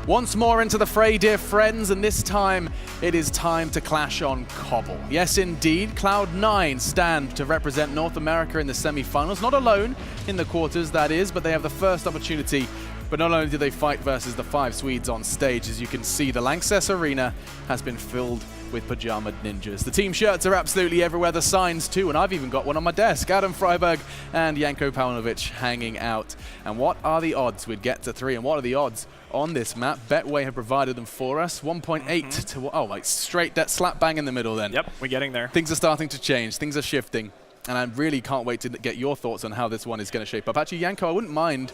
Once more into the fray, dear friends, and this time it is time to clash on Cbble. Yes, indeed, Cloud9 stand to represent North America in the semi-finals. Not alone in the quarters, that is, but they have the first opportunity. But not only do they fight versus the 5 Swedes on stage, as you can see, the Lanxess Arena has been filled with pajama ninjas. The team shirts are absolutely everywhere, the signs too, and I've even got one on my desk. Adam Freiberg and Janko Paunovic hanging out. And what are the odds we'd get to 3, and what are the odds on this map? Betway have provided them for us. 1.8 to, oh, like straight that slap bang in the middle then. Yep, we're getting there. Things are starting to change, things are shifting, and I really can't wait to get your thoughts on how this one is going to shape up. Actually, Janko, I wouldn't mind,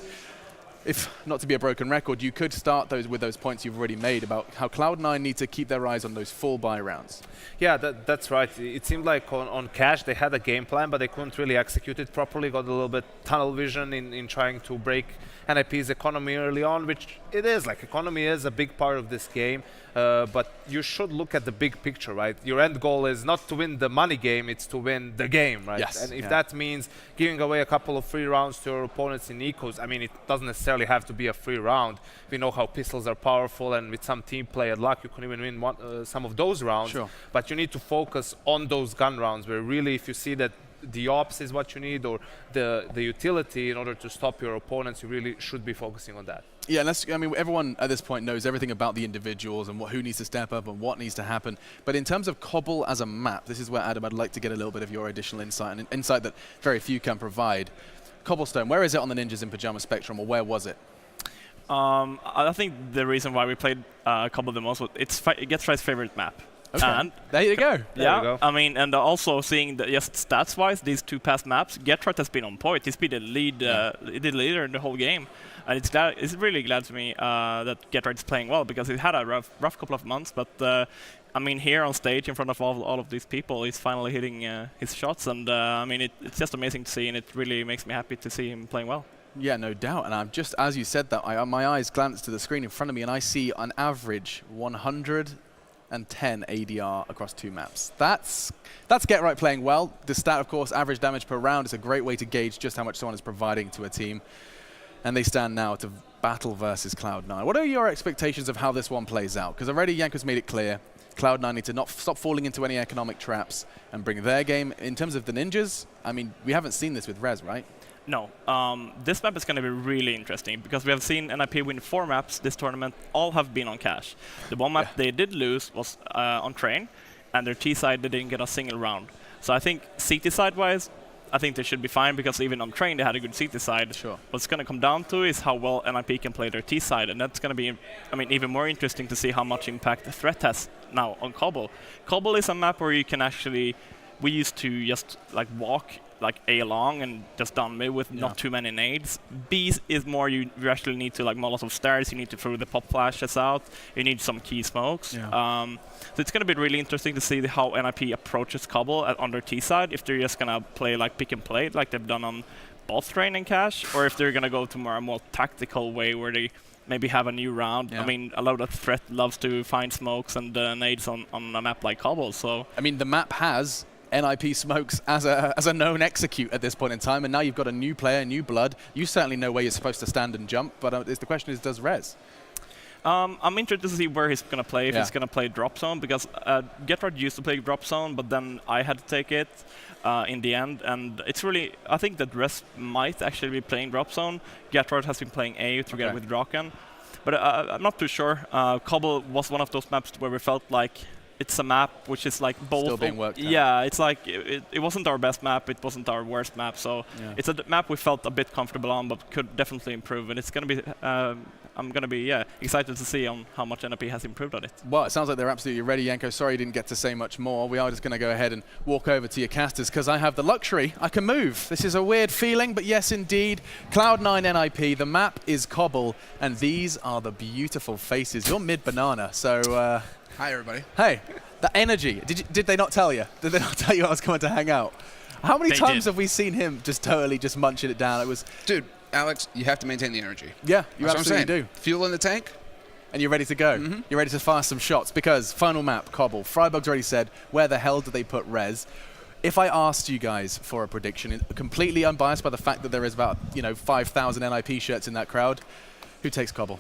if not to be a broken record, you could start those with those points you've already made about how Cloud9 need to keep their eyes on those full buy rounds. Yeah, that's right. It seemed like on Cash they had a game plan, but they couldn't really execute it properly. Got a little bit tunnel vision in trying to break NiP's economy early on, which it is. Like, economy is a big part of this game, but you should look at the big picture, right? Your end goal is not to win the money game, it's to win the game, right? Yes. And if that means giving away a couple of free rounds to your opponents in ecos, I mean, it doesn't necessarily have to be a free round. We know how pistols are powerful, and with some team play and luck, you can even win some of those rounds. Sure. But you need to focus on those gun rounds, where really, if you see that the ops is what you need, or the utility in order to stop your opponents, you really should be focusing on that. Yeah, and I mean, everyone at this point knows everything about the individuals and who needs to step up and what needs to happen. But in terms of Cbble as a map, this is where, Adam, I'd like to get a little bit of your additional insight, and an insight that very few can provide. Cobblestone, where is it on the Ninjas in Pyjama spectrum, or where was it? I think the reason why we played Cbble the most was it gets Fred's favorite map. Okay. And there you go. Yeah, go. I mean, and also seeing that just stats-wise, these 2 past maps, Getrart has been on point. He's been the leader in the whole game, and it's really glad to me that Getrart is playing well, because he had a rough couple of months. But I mean, here on stage in front of all of these people, he's finally hitting his shots, and I mean, it's just amazing to see, and it really makes me happy to see him playing well. Yeah, no doubt. And I'm just, as you said that, my eyes glanced to the screen in front of me, and I see an average 110 ADR across 2 maps. That's Getrart playing well. The stat, of course, average damage per round, is a great way to gauge just how much someone is providing to a team. And they stand now to battle versus Cloud9. What are your expectations of how this one plays out? Because already Janko's made it clear, Cloud9 need to not stop falling into any economic traps and bring their game. In terms of the Ninjas, I mean, we haven't seen this with Rez, right? No. This map is going to be really interesting, because we have seen NiP win 4 maps this tournament. All have been on Cash. The one map they did lose was on Train, and their T side they didn't get a single round. So I think CT side-wise, I think they should be fine, because even on Train they had a good CT side. Sure. What's going to come down to is how well NiP can play their T side, and that's going to be, I mean, even more interesting to see how much impact the threat has now on Cbble. Cbble is a map where you can actually, we used to just like walk like A long and just down mid with not too many nades. B is more you actually need to like Molotov stairs, you need to throw the pop flashes out, you need some key smokes. Yeah. So it's going to be really interesting to see how NiP approaches Cbble on their T side, if they're just going to play like pick and play like they've done on both Train and Cash, or if they're going to go to a more tactical way where they maybe have a new round. Yeah. I mean, a lot of threat loves to find smokes and nades on a map like Cbble. So I mean, the map has NiP smokes as a known execute at this point in time, and now you've got a new player, new blood. You certainly know where you're supposed to stand and jump, but the question is, does Rez? I'm interested to see where he's going to play, if he's going to play drop zone, because Getrart used to play drop zone, but then I had to take it in the end, and it's really, I think that Rez might actually be playing drop zone. Getrart has been playing A together with Draken, but I'm not too sure. Cbble was one of those maps where we felt like it's a map which is like both. Still being worked out. Yeah, it's like it wasn't our best map, it wasn't our worst map, so it's a map we felt a bit comfortable on, but could definitely improve. And it's going to be, I'm going to be excited to see on how much NiP has improved on it. Well, it sounds like they're absolutely ready, Janko. Sorry you didn't get to say much more. We are just going to go ahead and walk over to your casters, because I have the luxury. I can move. This is a weird feeling, but yes, indeed. Cloud9 NiP. The map is Cbble, and these are the beautiful faces. You're mid-banana, so. Hi, everybody. Hey, the energy. Did they not tell you? Did they not tell you I was coming to hang out? How many times have we seen him just totally just munching it down? It was, dude, Alex, you have to maintain the energy. Yeah, you absolutely do. Fuel in the tank. And you're ready to go. You're ready to fire some shots, because final map, Cbble. Freiberg's already said, where the hell do they put Rez? If I asked you guys for a prediction, completely unbiased by the fact that there is about 5,000 NiP shirts in that crowd, who takes Cbble?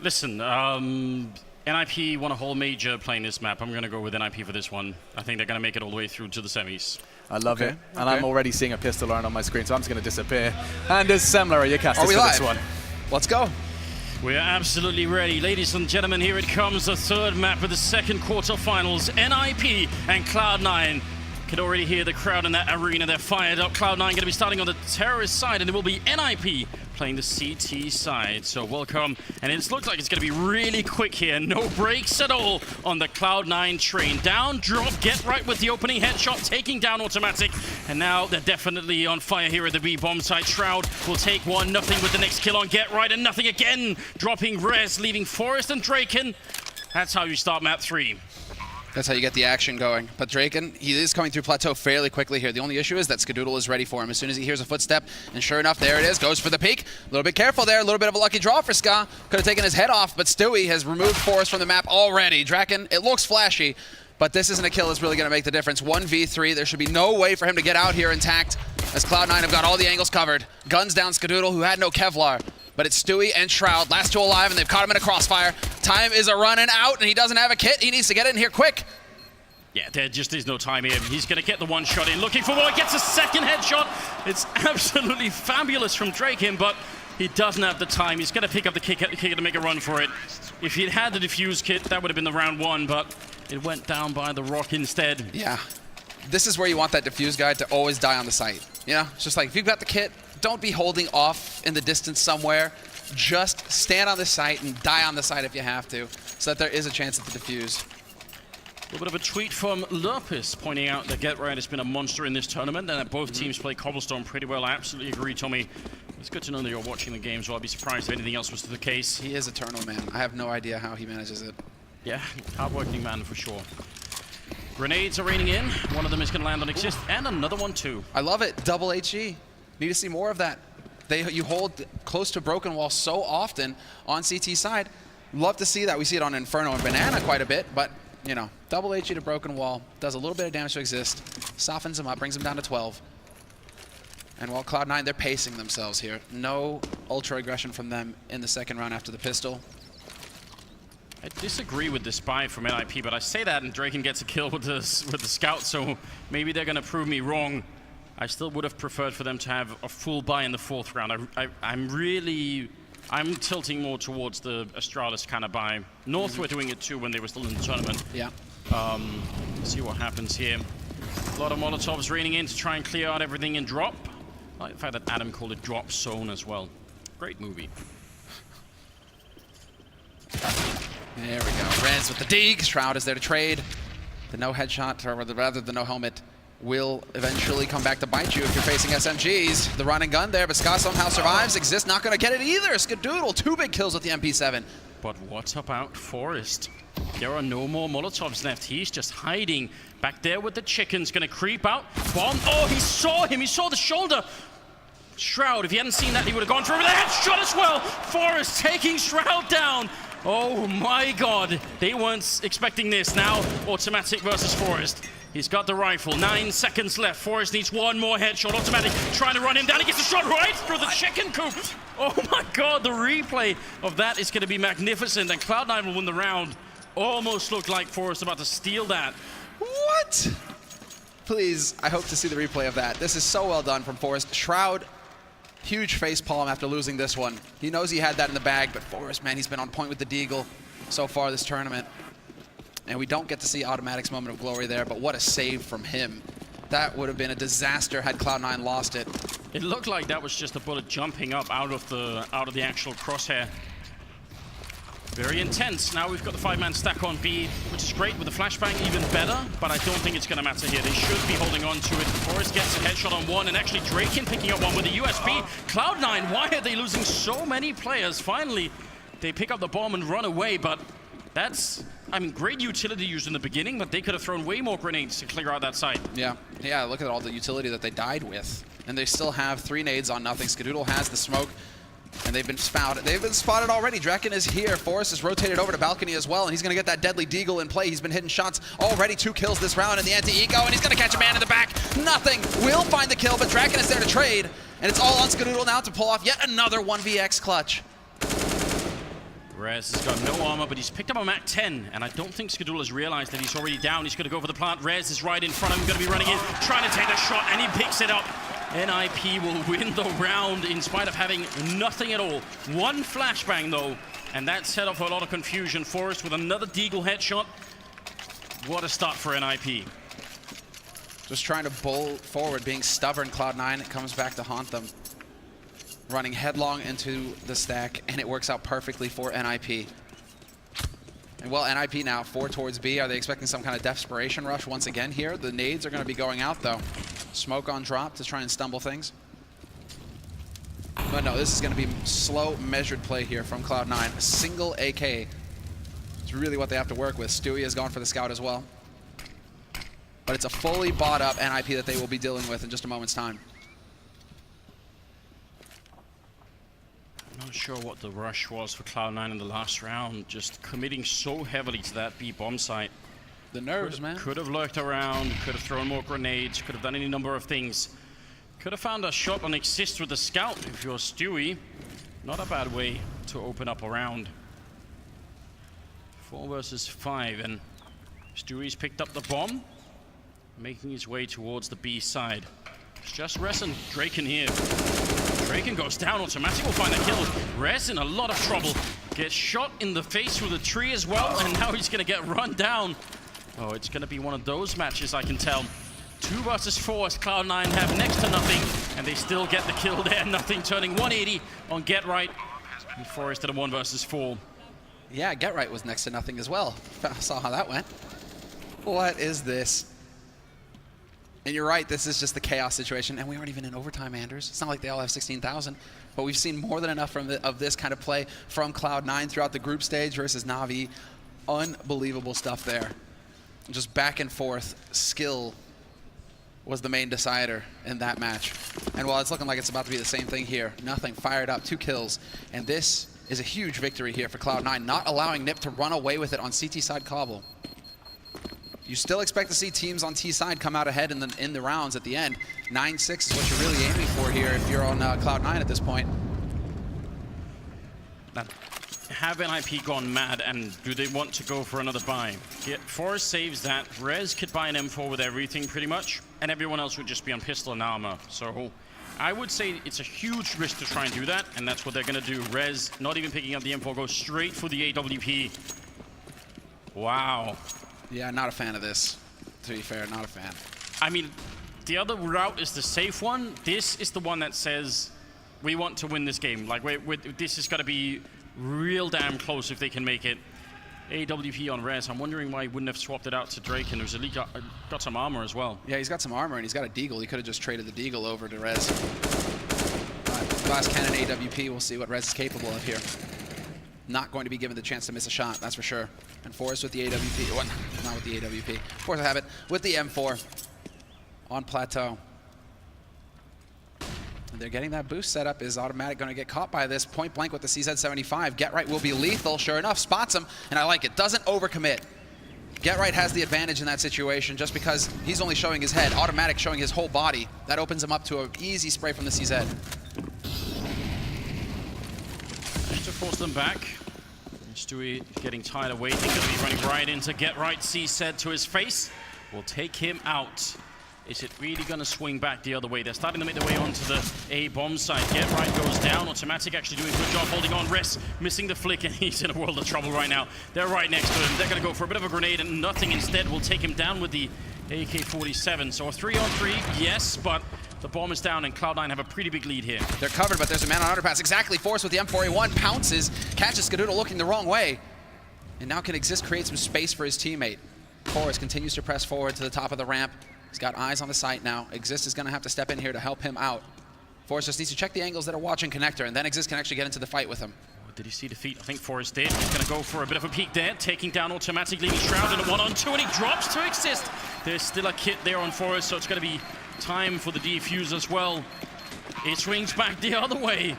Listen, NiP won a whole major playing this map. I'm going to go with NiP for this one. I think they're going to make it all the way through to the semis. I love it. And I'm already seeing a pistol iron on my screen, so I'm just going to disappear. And as Semler, are you casting for this one? Let's go. We're absolutely ready. Ladies and gentlemen, here it comes, the third map of the second quarterfinals. NiP and Cloud9. Can already hear the crowd in that arena. They're fired up. Cloud9 going to be starting on the terrorist side, and it will be NiP playing the CT side. So welcome. And it looks like it's going to be really quick here. No breaks at all on the Cloud9 train. Down, drop, get right with the opening headshot, taking down Automatic. And now they're definitely on fire here at the B-bomb side. Shroud will take one, nothing with the next kill on Get Right, and nothing again. Dropping Res, leaving Forest and Draken. That's how you start map 3. That's how you get the action going. But Draken, he is coming through Plateau fairly quickly here. The only issue is that Cbble is ready for him as soon as he hears a footstep. And sure enough, there it is. Goes for the peek. A little bit careful there. A little bit of a lucky draw for Ska. Could have taken his head off, but Stewie has removed Forrest from the map already. Draken, it looks flashy, but this isn't a kill that's really going to make the difference. 1v3. There should be no way for him to get out here intact as Cloud9 have got all the angles covered. Guns down Cbble, who had no Kevlar. But it's Stewie and Shroud, last two alive, and they've caught him in a crossfire. Time is a running out, and he doesn't have a kit. He needs to get in here quick. Yeah, there just is no time here. He's going to get the one shot in, looking for more, gets a second headshot. It's absolutely fabulous from Draken, but he doesn't have the time. He's going to pick up the kicker to make a run for it. If he'd had the defuse kit, that would have been the round 1, but it went down by the rock instead. Yeah, this is where you want that defuse guy to always die on the site. You know, it's just like, if you've got the kit, don't be holding off in the distance somewhere. Just stand on the site and die on the site if you have to, so that there is a chance at the defuse. A little bit of a tweet from Lurpus pointing out that Get Right has been a monster in this tournament and that both teams play Cobblestone pretty well. I absolutely agree, Tommy. It's good to know that you're watching the game, so I'd be surprised if anything else was the case. He is Eternal, man. I have no idea how he manages it. Yeah, hard-working man for sure. Grenades are raining in. One of them is going to land on Exist, and another one too. I love it. Double HE. Need to see more of that. You hold close to Broken Wall so often on CT side. Love to see that. We see it on Inferno and Banana quite a bit, but you know, double HE to Broken Wall, does a little bit of damage to Exist, softens him up, brings him down to 12. And while Cloud9, they're pacing themselves here. No ultra aggression from them in the second round after the pistol. I disagree with the spy from NiP, but I say that and Draken gets a kill with the scout, so maybe they're going to prove me wrong. I still would have preferred for them to have a full buy in the 4th round. I'm tilting more towards the Astralis kind of buy. North were doing it too when they were still in the tournament. Yeah. See what happens here. A lot of Molotovs raining in to try and clear out everything and drop. I like the fact that Adam called it Drop Zone as well. Great movie. There we go. Rez with the dig. Shroud is there to trade. The no headshot, or rather the no helmet, will eventually come back to bite you if you're facing SMGs. The run and gun there, but Ska somehow survives. Exist not going to get it either. Cbble, 2 big kills with the MP7. But what about Forest? There are no more Molotovs left. He's just hiding back there with the chickens. Going to creep out. Bomb. Oh, he saw him. He saw the shoulder. Shroud, if he hadn't seen that, he would have gone for him with a headshot as well. Forest taking Shroud down. Oh my God. They weren't expecting this. Now, Automatic versus Forest. He's got the rifle. 9 seconds left. Forrest needs one more headshot. Automatic trying to run him down. He gets a shot right through the chicken coop. Oh my God, the replay of that is going to be magnificent. And Cloud9 will win the round. Almost looked like Forrest about to steal that. What? Please, I hope to see the replay of that. This is so well done from Forrest. Shroud, huge face palm after losing this one. He knows he had that in the bag, but Forrest, man, he's been on point with the Deagle so far this tournament. And we don't get to see Automatic's moment of glory there, but what a save from him. That would have been a disaster had Cloud9 lost it. It looked like that was just a bullet jumping up out of the actual crosshair. Very intense. Now we've got the 5-man stack on B, which is great with the flashbang, even better, but I don't think it's going to matter here. They should be holding on to it. Forrest gets a headshot on one, and actually Draken picking up one with a USP. Cloud9, why are they losing so many players? Finally, they pick up the bomb and run away, but that's, I mean, great utility used in the beginning, but they could have thrown way more grenades to clear out that site. Yeah, look at all the utility that they died with. And they still have 3 nades on nothing. Cbble has the smoke, and they've been spotted already. Draken is here. Forrest is rotated over to balcony as well, and he's going to get that deadly Deagle in play. He's been hitting shots already. 2 kills this round in the anti-eco, and he's going to catch a man in the back. Nothing. Will find the kill, but Draken is there to trade, and it's all on Cbble now to pull off yet another 1vx clutch. Rez has got no armor, but he's picked up a Mac 10, and I don't think Cbble has realized that he's already down. He's going to go for the plant. Rez is right in front of him, going to be running in, trying to take the shot, and he picks it up. NiP will win the round in spite of having nothing at all. One flashbang, though, and that set off a lot of confusion. Forrest with another Deagle headshot. What a start for NiP. Just trying to bowl forward, being stubborn. Cloud9, it comes back to haunt them. Running headlong into the stack, and it works out perfectly for NiP. And well, NiP now 4 towards B. Are they expecting some kind of desperation rush once again here? The nades are going to be going out, though. Smoke on drop to try and stumble things. But no, this is going to be slow, measured play here from Cloud9. A single AK. It's really what they have to work with. Stewie has gone for the scout as well. But it's a fully bought up NiP that they will be dealing with in just a moment's time. Not sure what the rush was for Cloud9 in the last round, just committing so heavily to that B bomb site. The nerves, man. Could have lurked around, could have thrown more grenades, could have done any number of things. Could have found a shot on Exist with the scout if you're Stewie. Not a bad way to open up a round. 4 versus 5, and Stewie's picked up the bomb, making his way towards the B side. It's just Rez and Draken here. Draken goes down, Automatic will find a kill. Rez in a lot of trouble. Gets shot in the face with a tree as well, and now he's gonna get run down. Oh, it's gonna be one of those matches, I can tell. 2 versus 4 as Cloud9 have next to nothing, and they still get the kill there. Nothing turning 180 on Get Right. And Forrest at a 1 versus 4. Yeah, Get Right was next to nothing as well. Saw how that went. What is this? And you're right, this is just the chaos situation, and we aren't even in overtime, Anders. It's not like they all have 16,000, but we've seen more than enough of this kind of play from Cloud9 throughout the group stage versus Na'Vi. Unbelievable stuff there. Just back and forth. Skill was the main decider in that match. And while it's looking like it's about to be the same thing here, nothing, fired up, 2 kills. And this is a huge victory here for Cloud9, not allowing NiP to run away with it on CT side Cobble. You still expect to see teams on T side come out ahead in the rounds at the end. 9-6 is what you're really aiming for here if you're on Cloud9 at this point. Now, have NiP gone mad, and do they want to go for another buy? Forrest saves that. Rez could buy an M4 with everything pretty much, and everyone else would just be on pistol and armor. So I would say it's a huge risk to try and do that, and that's what they're going to do. Rez, not even picking up the M4, goes straight for the AWP. Wow. Yeah, not a fan of this, to be fair, not a fan. I mean, the other route is the safe one. This is the one that says, we want to win this game. Like, this is going to be real damn close if they can make it. AWP on Rez. I'm wondering why he wouldn't have swapped it out to Draken, who's at least got some armor as well. Yeah, he's got some armor, and he's got a Deagle. He could have just traded the Deagle over to Rez. Glass Cannon AWP, we'll see what Rez is capable of here. Not going to be given the chance to miss a shot, that's for sure. And Forrest with the AWP, well, not with the AWP. Forrest have it with the M4 on Plateau. And they're getting that boost set up. Is Automatic going to get caught by this? Point blank with the CZ75. Get Right will be lethal, sure enough. Spots him, and I like it. Doesn't overcommit. Get Right has the advantage in that situation just because he's only showing his head. Automatic showing his whole body. That opens him up to an easy spray from the CZ. To force them back. Stewie getting tired of waiting. Going to be running right into Get Right. CZ to his face. Will take him out. Is it really going to swing back the other way? They're starting to make their way onto the A bomb site. Get Right goes down. Automatic actually doing a good job holding on. Rez missing the flick, and he's in a world of trouble right now. They're right next to him. They're going to go for a bit of a grenade, and nothing instead will take him down with the AK-47. So a 3-on-3, yes, but the bomb is down, and Cloud9 have a pretty big lead here. They're covered, but there's a man on underpass. Exactly, Forrest with the M4A1 pounces, catches Cbble looking the wrong way, and now can Exist create some space for his teammate. Forrest continues to press forward to the top of the ramp. He's got eyes on the site now. Exist is going to have to step in here to help him out. Forrest just needs to check the angles that are watching Connector, and then Exist can actually get into the fight with him. Did he see the feet? I think Forrest did. He's going to go for a bit of a peek there, taking down Automatic, leaving Shroud in a 1-on-2, and he drops to Exist. There's still a kit there on Forrest, so it's going to be time for the defuse as well. It swings back the other way.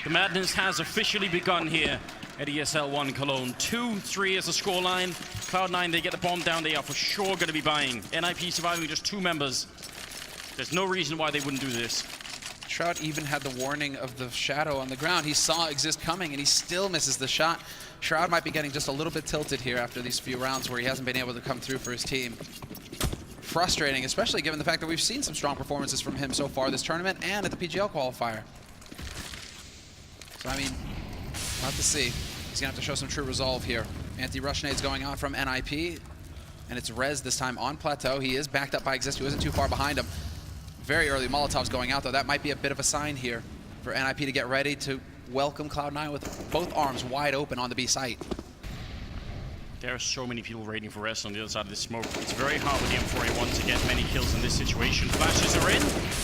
The madness has officially begun here at ESL 1 Cologne. 2-3 as the scoreline. Cloud9, they get the bomb down. They are for sure going to be buying. NiP surviving with just 2 members. There's no reason why they wouldn't do this. Shroud even had the warning of the shadow on the ground. He saw Exist coming, and he still misses the shot. Shroud might be getting just a little bit tilted here after these few rounds where he hasn't been able to come through for his team. Frustrating, especially given the fact that we've seen some strong performances from him so far this tournament and at the PGL qualifier. So, I mean, we'll have to see. He's going to have to show some true resolve here. Anti-rush nades going on from NiP, and it's Rez this time on Plateau. He is backed up by Exist, who isn't too far behind him. Very early Molotovs going out, though. That might be a bit of a sign here for NiP to get ready to welcome Cloud9 with both arms wide open on the B site. There are so many people waiting for Rez on the other side of the smoke. It's very hard with the M4A1 to get many kills in this situation. Flashes are in,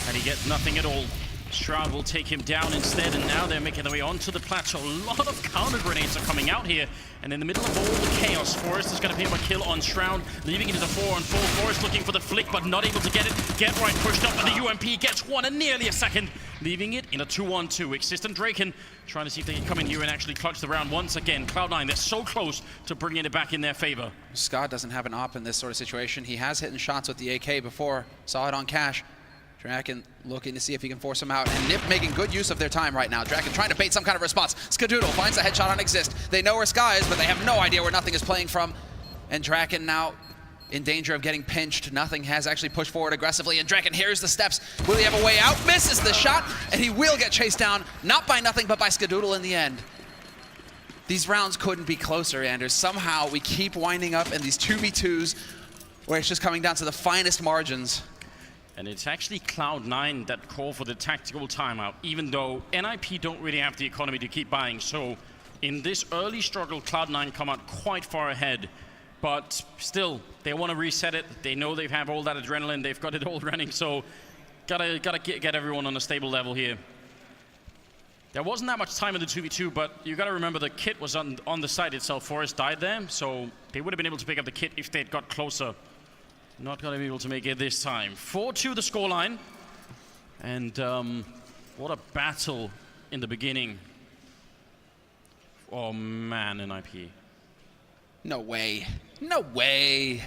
and he gets nothing at all. Shroud will take him down instead, and now they're making their way onto the plateau. A lot of counter grenades are coming out here, and in the middle of all the chaos, Forest is going to pick up a kill on Shroud, leaving it into 4-on-4. Forest looking for the flick, but not able to get it. Get right pushed up, and the UMP gets one and nearly a second, leaving it in a 2-on-2. Exist and Draken trying to see if they can come in here and actually clutch the round once again. Cloud9, they're so close to bringing it back in their favor. Scott doesn't have an op in this sort of situation. He has hit shots with the AK before, saw it on Cash. Draken looking to see if he can force him out, and NiP making good use of their time right now. Draken trying to bait some kind of response. Skadoodle finds a headshot on Exist. They know where Sky is, but they have no idea where Nothing is playing from. And Draken now in danger of getting pinched. Nothing has actually pushed forward aggressively, and Draken hears the steps. Will he have a way out? Misses the shot, and he will get chased down, not by Nothing, but by Skadoodle in the end. These rounds couldn't be closer, Anders. Somehow we keep winding up in these 2v2s where it's just coming down to the finest margins. And it's actually Cloud9 that call for the tactical timeout, even though NiP don't really have the economy to keep buying. So in this early struggle, Cloud9 come out quite far ahead. But still, they want to reset it. They know they have all that adrenaline. They've got it all running. So gotta get everyone on a stable level here. There wasn't that much time in the 2v2, but you gotta remember the kit was on the site itself. Forest died there, so they would have been able to pick up the kit if they'd got closer. Not going to be able to make it this time. 4-2 the scoreline. And what a battle in the beginning. Oh man, NiP. No way. No way.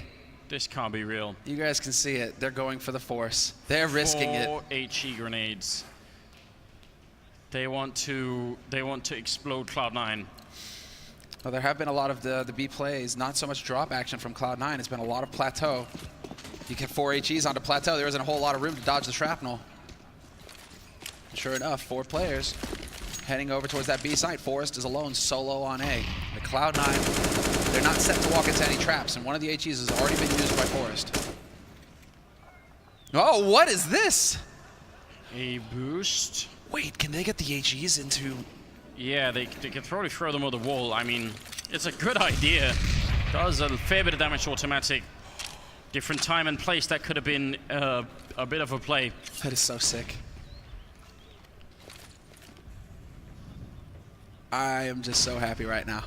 This can't be real. You guys can see it. They're going for the force. They're risking it. 4 HE grenades. They want to explode Cloud9. Well, there have been a lot of the B plays, not so much drop action from Cloud9. It's been a lot of plateau. You get 4 HEs onto plateau, there isn't a whole lot of room to dodge the shrapnel. Sure enough, 4 players heading over towards that B site. Forest is alone, solo on A. The Cloud9, they're not set to walk into any traps, and one of the HEs has already been used by Forest. Oh, what is this? A boost. Wait, can they get the HEs into... Yeah, they can probably throw them over the wall. I mean, it's a good idea. Does a fair bit of damage to automatic. Different time and place, that could have been a bit of a play. That is so sick. I am just so happy right now.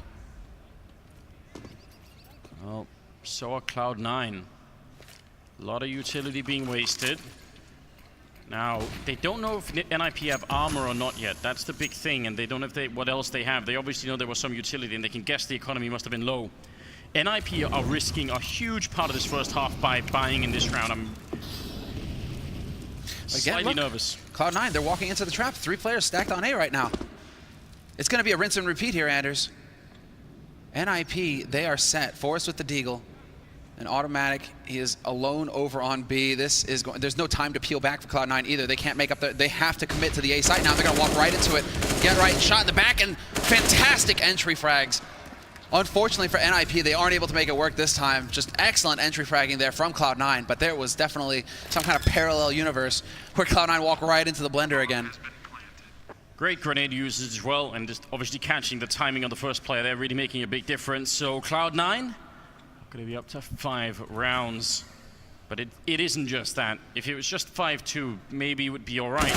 Well, so are Cloud9. A lot of utility being wasted. Now, they don't know if NiP have armor or not yet. That's the big thing, and they don't know what else they have. They obviously know there was some utility, and they can guess the economy must have been low. NiP are risking a huge part of this first half by buying in this round. I'm slightly nervous. Cloud9, they're walking into the trap. 3 players stacked on A right now. It's going to be a rinse and repeat here, Anders. NiP, they are set. Forest with the Deagle. And automatic, he is alone over on B. This is going. There's no time to peel back for Cloud9 either. They can't make up they have to commit to the A site now. They're going to walk right into it. Get right, shot in the back, and fantastic entry frags. Unfortunately for NiP, they aren't able to make it work this time. Just excellent entry fragging there from Cloud9, but there was definitely some kind of parallel universe where Cloud9 walk right into the blender again. Great grenade usage as well, and just obviously catching the timing on the first player there, really making a big difference. So Cloud9 going to be up to 5 rounds, but it isn't just that. If it was just 5-2, maybe it would be all right.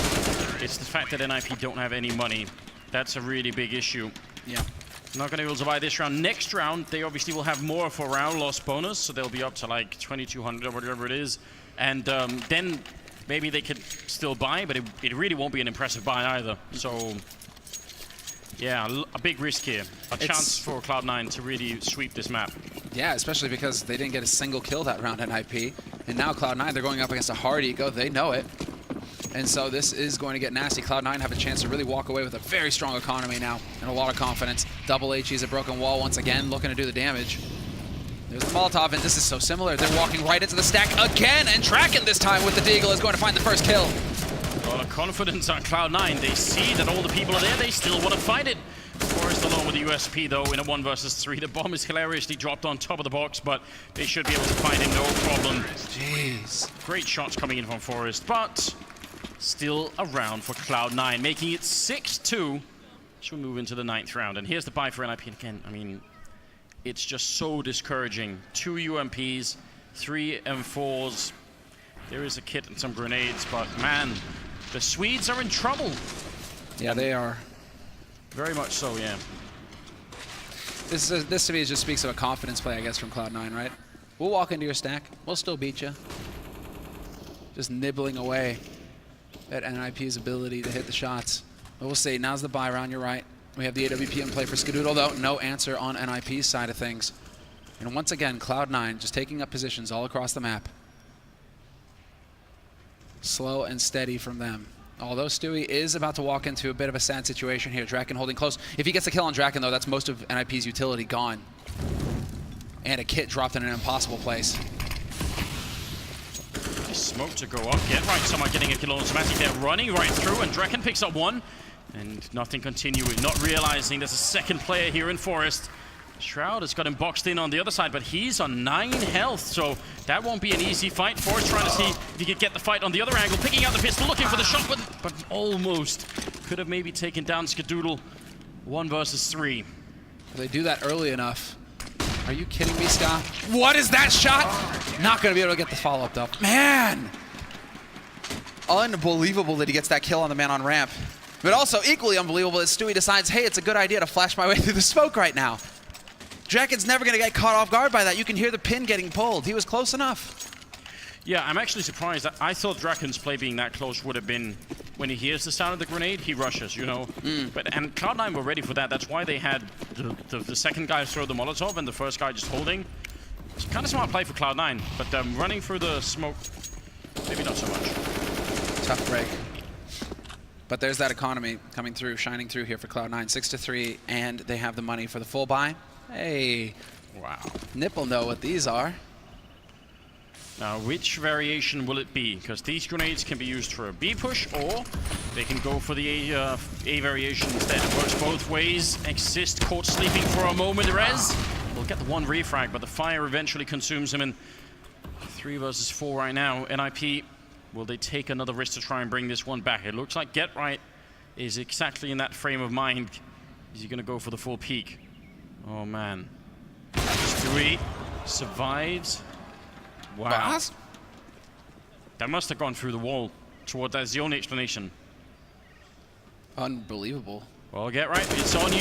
It's the fact that NiP don't have any money. That's a really big issue. Yeah. Not going to be able to buy this round. Next round, they obviously will have more for round loss bonus, so they'll be up to like 2,200 or whatever it is. And then maybe they could still buy, but it really won't be an impressive buy either. So, yeah, a big risk here. A chance for Cloud9 to really sweep this map. Yeah, especially because they didn't get a single kill that round at NiP. And now Cloud9, they're going up against a hard eco. They know it. And so this is going to get nasty. Cloud9 have a chance to really walk away with a very strong economy now and a lot of confidence. Double HE's a broken wall once again, looking to do the damage. There's the Molotov, and this is so similar. They're walking right into the stack again, and Draken this time with the Deagle is going to find the first kill. A lot of confidence on Cloud9. They see that all the people are there. They still want to fight it. Forest alone with the USP, though, in a 1 versus 3. The bomb is hilariously dropped on top of the box, but they should be able to find it, no problem. Jeez. Great shots coming in from Forest, but still a round for Cloud9, making it 6-2. Should we move into the 9th round? And here's the buy for NiP again. I mean, it's just so discouraging. 2 UMPs, 3 M4s. There is a kit and some grenades, but man, the Swedes are in trouble. Yeah, they are. Very much so, yeah. This to me just speaks of a confidence play, I guess, from Cloud9, right? We'll walk into your stack. We'll still beat you. Just nibbling away at NiP's ability to hit the shots. But we'll see. Now's the buy round. You're right. We have the AWP in play for Cbble, though. No answer on NiP's side of things. And once again, Cloud9 just taking up positions all across the map. Slow and steady from them. Although Stewie is about to walk into a bit of a sad situation here. Draken holding close. If he gets a kill on Draken, though, that's most of NiP's utility gone. And a kit dropped in an impossible place. Smoke to go up. Get right, someone getting a kill on Automatic. They're running right through, and Draken picks up one. And nothing continuing. Not realizing there's a second player here in Forest. Shroud has got him boxed in on the other side, but he's on 9 health, so that won't be an easy fight. Forest trying to see if he could get the fight on the other angle, picking out the pistol, looking for the shot, but almost. Could have maybe taken down Cbble. 1 versus 3. If they do that early enough. Are you kidding me, Scott? What is that shot? Not going to be able to get the follow-up, though. Man! Unbelievable that he gets that kill on the man on ramp. But also equally unbelievable that Stewie decides, hey, it's a good idea to flash my way through the smoke right now. Draken's never going to get caught off guard by that. You can hear the pin getting pulled. He was close enough. Yeah, I'm actually surprised. I thought Draken's play being that close would have been when he hears the sound of the grenade, he rushes, you know. And Cloud9 were ready for that. That's why they had the second guy throw the Molotov and the first guy just holding. It's kind of smart play for Cloud9, but running through the smoke, maybe not so much. Tough break. But there's that economy coming through, shining through here for Cloud9. 6-3, and they have the money for the full buy. Hey, wow. NiP will know what these are. Now, which variation will it be? Because these grenades can be used for a B push, or they can go for the A variation instead. It works both ways. Exist caught sleeping for a moment. Rez will get the 1 refrag, but the fire eventually consumes him in 3 versus 4 right now. NiP, will they take another risk to try and bring this one back? It looks like Get Right is exactly in that frame of mind. Is he going to go for the full peak? Oh, man. Stewie survives. Wow. Boss? That must have gone through the wall. That's the only explanation. Unbelievable. Well, Get Right, it's on you.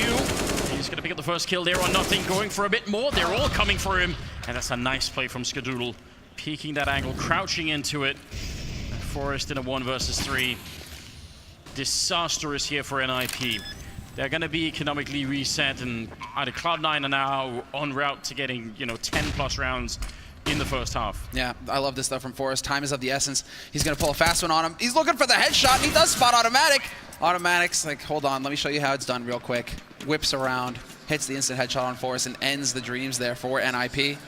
He's going to pick up the first kill there on nothing, going for a bit more. They're all coming for him. And that's a nice play from Cbble. Peeking that angle, crouching into it. Forest in a 1 versus 3. Disastrous here for NiP. They're going to be economically reset, and either Cloud9 are now en route to getting, 10+ rounds in the first half. Yeah, I love this stuff from Forest. Time is of the essence. He's going to pull a fast one on him. He's looking for the headshot, and he does spot Automatic. Automatic's like, hold on, let me show you how it's done real quick. Whips around, hits the instant headshot on Forest, and ends the dreams there for NiP.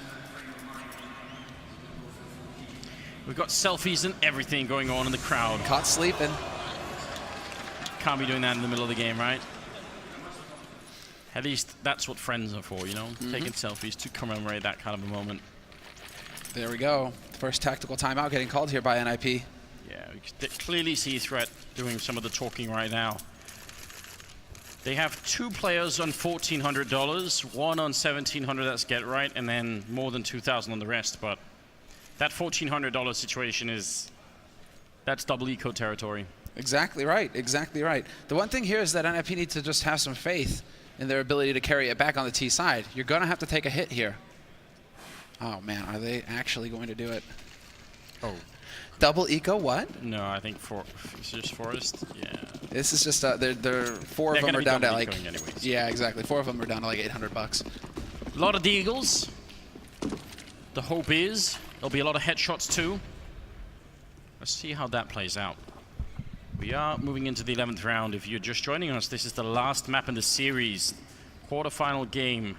We've got selfies and everything going on in the crowd. Caught sleeping. Can't be doing that in the middle of the game, right? At least that's what friends are for, Taking selfies to commemorate that kind of a moment. There we go. First tactical timeout getting called here by NiP. Yeah, we can clearly see Threat doing some of the talking right now. They have 2 players on $1,400, 1 on $1,700, that's Get Right, and then more than 2,000 on the rest. But that $1,400 situation that's double eco territory. Exactly right, exactly right. The one thing here is that NiP needs to just have some faith in their ability to carry it back on the T side. You're going to have to take a hit here. Oh, man, are they actually going to do it? Oh. Double eco what? No, I think it's just Forest. Yeah. This is just, they're 4 of them are down to like... anyways. Yeah, exactly. 4 of them are down to like $800. A lot of deagles. The hope is there'll be a lot of headshots too. Let's see how that plays out. We are moving into the 11th round. If you're just joining us, this is the last map in the series. Quarterfinal game.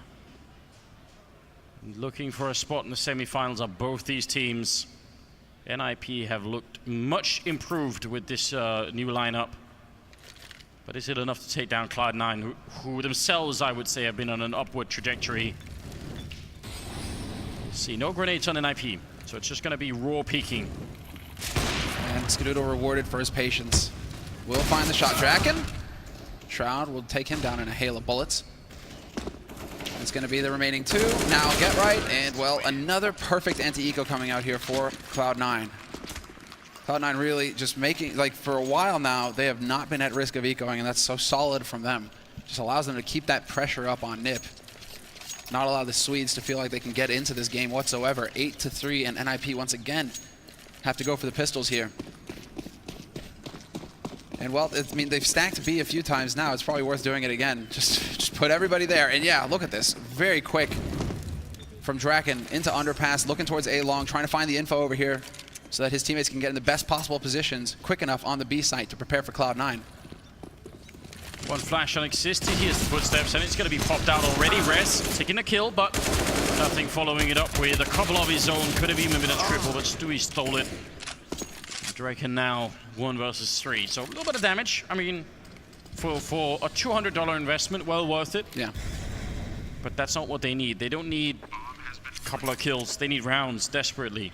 Looking for a spot in the semifinals are both these teams. NiP have looked much improved with this new lineup. But is it enough to take down Cloud9, who themselves, I would say, have been on an upward trajectory? See, no grenades on NiP, so it's just going to be raw peeking. And Cbble rewarded for his patience. Will find the shot. Draken. Shroud will take him down in a hail of bullets. It's going to be the remaining two. Now Get Right, and well, another perfect anti-eco coming out here for Cloud9. Cloud9 really just making, like, for a while now, they have not been at risk of ecoing, and that's so solid from them. Just allows them to keep that pressure up on NiP. Not allow the Swedes to feel like they can get into this game whatsoever. 8-3, and NiP once again have to go for the pistols here. And well, I mean, they've stacked B a few times now. It's probably worth doing it again. Just put everybody there. And yeah, look at this. Very quick from Draken into underpass, looking towards A long, trying to find the info over here so that his teammates can get in the best possible positions quick enough on the B site to prepare for Cloud9. One flash unexisted. Here's the footsteps, and it's going to be popped out already. Res taking a kill, but nothing following it up with a couple of his own. Could have even been a triple, but Stewie stole it. Draken now 1 versus 3, so a little bit of damage. I mean, for a $200 investment, well worth it. Yeah. But that's not what they need. They don't need a couple of kills. They need rounds desperately.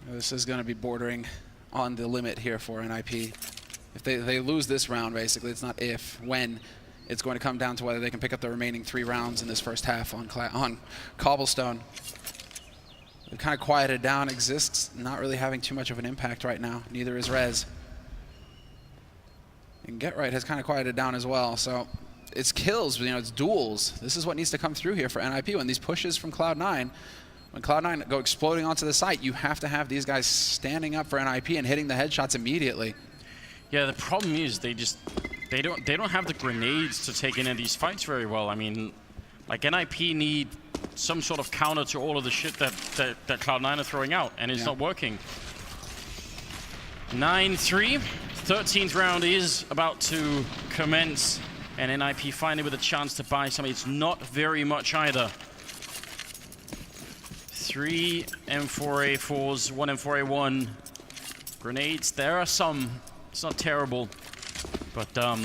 This is going to be bordering on the limit here for NiP. If they lose this round, basically, it's not if, when. It's going to come down to whether they can pick up the remaining 3 rounds in this first half on Cobblestone. They've kind of quieted down. Exists not really having too much of an impact right now. Neither is Rez. And Get Right has kind of quieted down as well. So it's kills, you know, it's duels. This is what needs to come through here for NiP. When these pushes from Cloud9, when Cloud9 go exploding onto the site, you have to have these guys standing up for NiP and hitting the headshots immediately. Yeah, the problem is they don't have the grenades to take in these fights very well. I mean, like NiP need some sort of counter to all of the shit that Cloud9 are throwing out, and it's not working. 9-3, 13th round is about to commence, and NiP finally with a chance to buy some. It's not very much either. 3 M4A4s, 1 M4A1. Grenades, there are some. It's not terrible, but I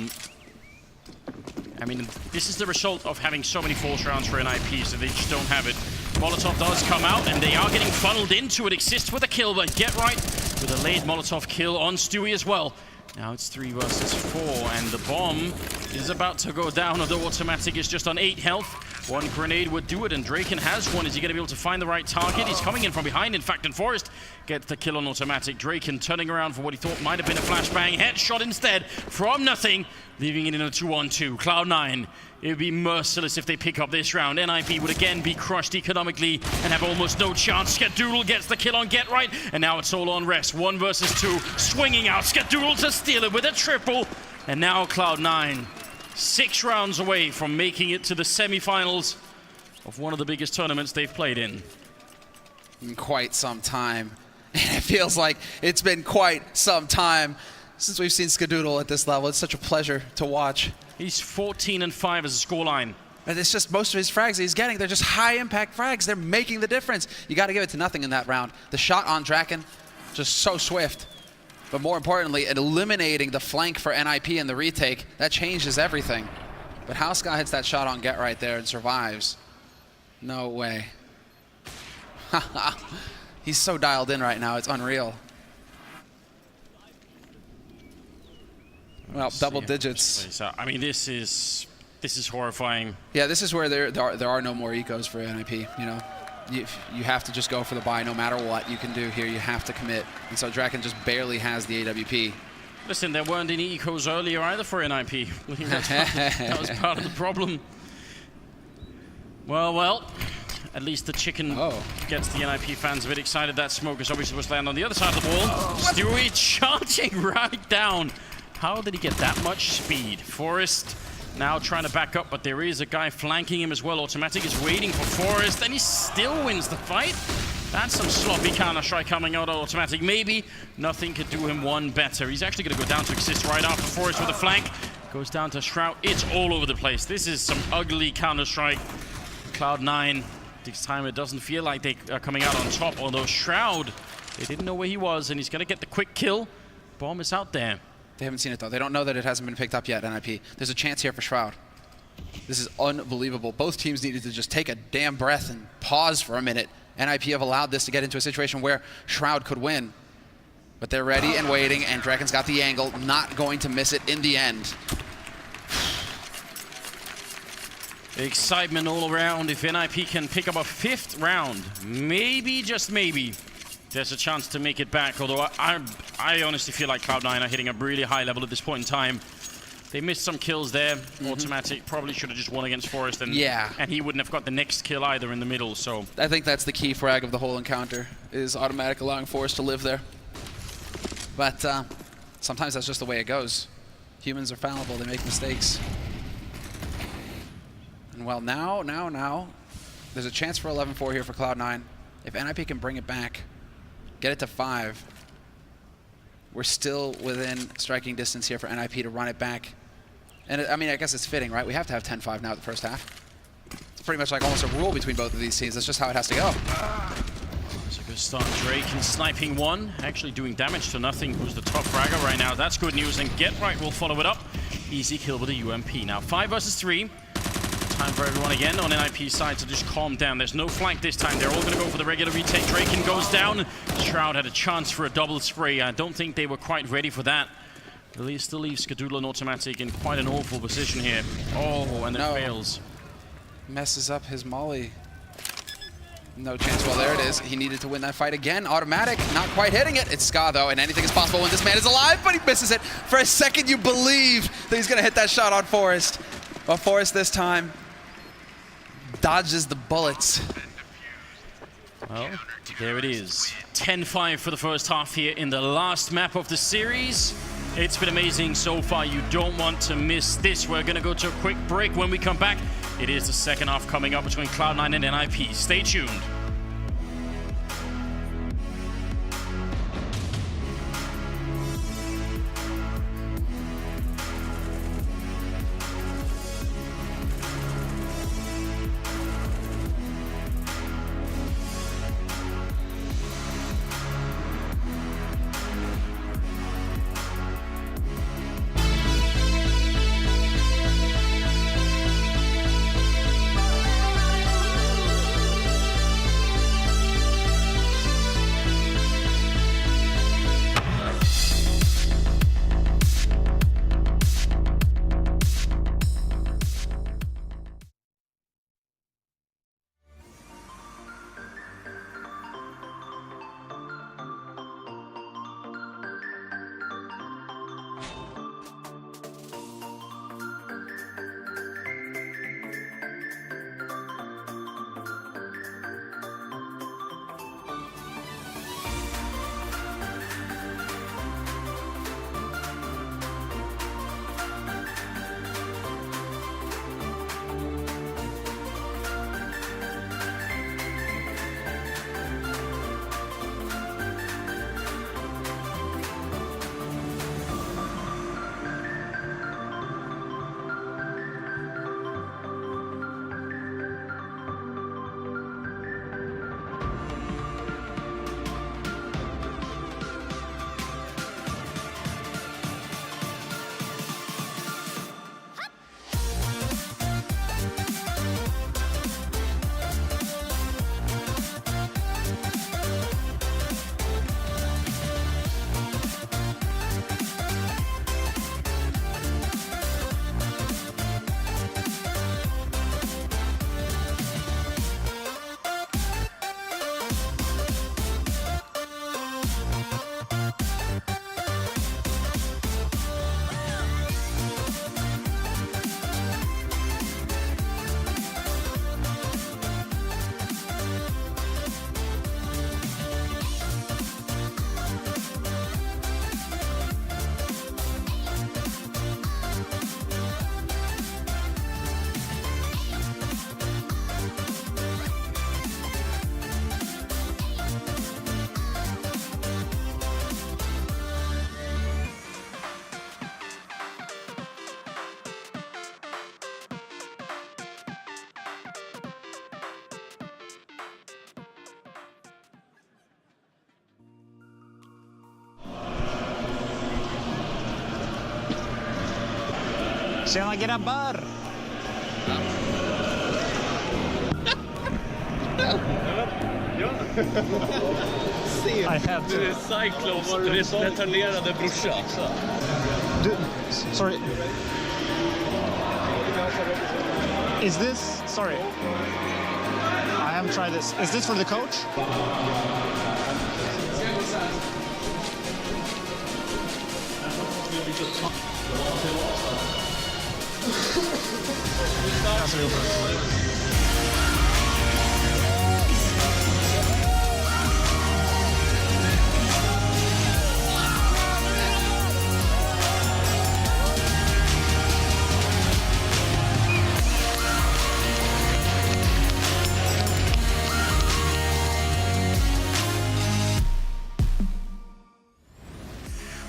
mean, this is the result of having so many force rounds for NiP, so they just don't have it. Molotov does come out, and they are getting funneled into it. Exists with a kill, but Get Right with a late Molotov kill on Stewie as well. Now it's 3 versus 4, and the bomb is about to go down, although Automatic is just on 8 health. 1 grenade would do it, and Draken has one. Is he going to be able to find the right target? He's coming in from behind, in fact, and Forrest gets the kill on Automatic. Draken turning around for what he thought might have been a flashbang. Headshot instead from nothing, leaving it in a 2-on-2. Cloud9, it would be merciless if they pick up this round. NiP would again be crushed economically and have almost no chance. Cbble gets the kill on Get Right, and now it's all on Rest. 1 versus 2, swinging out. Cbble to steal it with a triple, and now Cloud9 6 rounds away from making it to the semifinals of one of the biggest tournaments they've played in quite some time. And it feels like it's been quite some time since we've seen Cbble at this level. It's such a pleasure to watch. He's 14-5 as a scoreline. And it's just most of his frags he's getting, they're just high-impact frags. They're making the difference. You got to give it to nothing in that round. The shot on Draken, just so swift. But more importantly, eliminating the flank for NiP in the retake, that changes everything. But Hauska hits that shot on Get Right there and survives. No way. He's so dialed in right now, it's unreal. Well, double digits. I mean, this is horrifying. Yeah, this is where there are no more ecos for NiP, you know. You have to just go for the buy no matter what you can do here. You have to commit. And so Draken just barely has the AWP. Listen, there weren't any ecos earlier either for NiP. That was part of the problem. Well, at least the chicken gets the NiP fans a bit excited. That smoke is obviously supposed to land on the other side of the wall. Stewie charging right down. How did he get that much speed? Forrest now trying to back up, but there is a guy flanking him as well. Automatic is waiting for Forrest, and he still wins the fight. That's some sloppy counter-strike coming out of automatic. Maybe nothing could do him one better. He's actually going to go down to assist right after Forest with a flank. Goes down to Shroud. It's all over the place. This is some ugly counter-strike. Cloud9, this time it doesn't feel like they are coming out on top. Although Shroud, they didn't know where he was, and he's going to get the quick kill. Bomb is out there. They haven't seen it, though. They don't know that it hasn't been picked up yet, NiP. There's a chance here for Shroud. This is unbelievable. Both teams needed to just take a damn breath and pause for a minute. NiP have allowed this to get into a situation where Shroud could win. But they're ready and waiting, and Draken's got the angle, not going to miss it in the end. Excitement all around. If NiP can pick up a 5th round, maybe, just maybe, there's a chance to make it back. Although I honestly feel like Cloud9 are hitting a really high level at this point in time. They missed some kills there. Automatic probably should have just won against Forest, and he wouldn't have got the next kill either in the middle. So I think that's the key frag of the whole encounter, is automatic allowing Forest to live there. But sometimes that's just the way it goes. Humans are fallible, they make mistakes. And well, now, there's a chance for 11-4 here for Cloud9. If NiP can bring it back, get it to 5, we're still within striking distance here for NiP to run it back. And I mean, I guess it's fitting, right? We have to have 10-5 now at the first half. It's pretty much like almost a rule between both of these teams. That's just how it has to go. It's a good start. Drake and sniping one, actually doing damage to nothing, who's the top fragger right now. That's good news, and Get Right will follow it up. Easy kill with a UMP. Now 5 versus 3. Time for everyone again on NiP's side to just calm down. There's no flank this time. They're all going to go for the regular retake. Draken goes down. Shroud had a chance for a double spray. I don't think they were quite ready for that. Really still leaves Cbble and automatic in quite an awful position here. Oh, and it fails. Messes up his molly. No chance. Well, there it is. He needed to win that fight again. Automatic, not quite hitting it. It's Ska, though, and anything is possible when this man is alive, but he misses it. For a second, you believe that he's going to hit that shot on Forest. But Forest this time dodges the bullets. Well, there it is. 10-5 for the first half here in the last map of the series. It's been amazing so far. You don't want to miss this. We're going to go to a quick break. When we come back, it is the second half coming up between Cloud9 and NiP. Stay tuned. Tjena grabbar! I have to. Du är Cyclops retarderade brorsa. Sorry. Is this... Sorry. I haven't tried this. Is this for the coach? That's real good.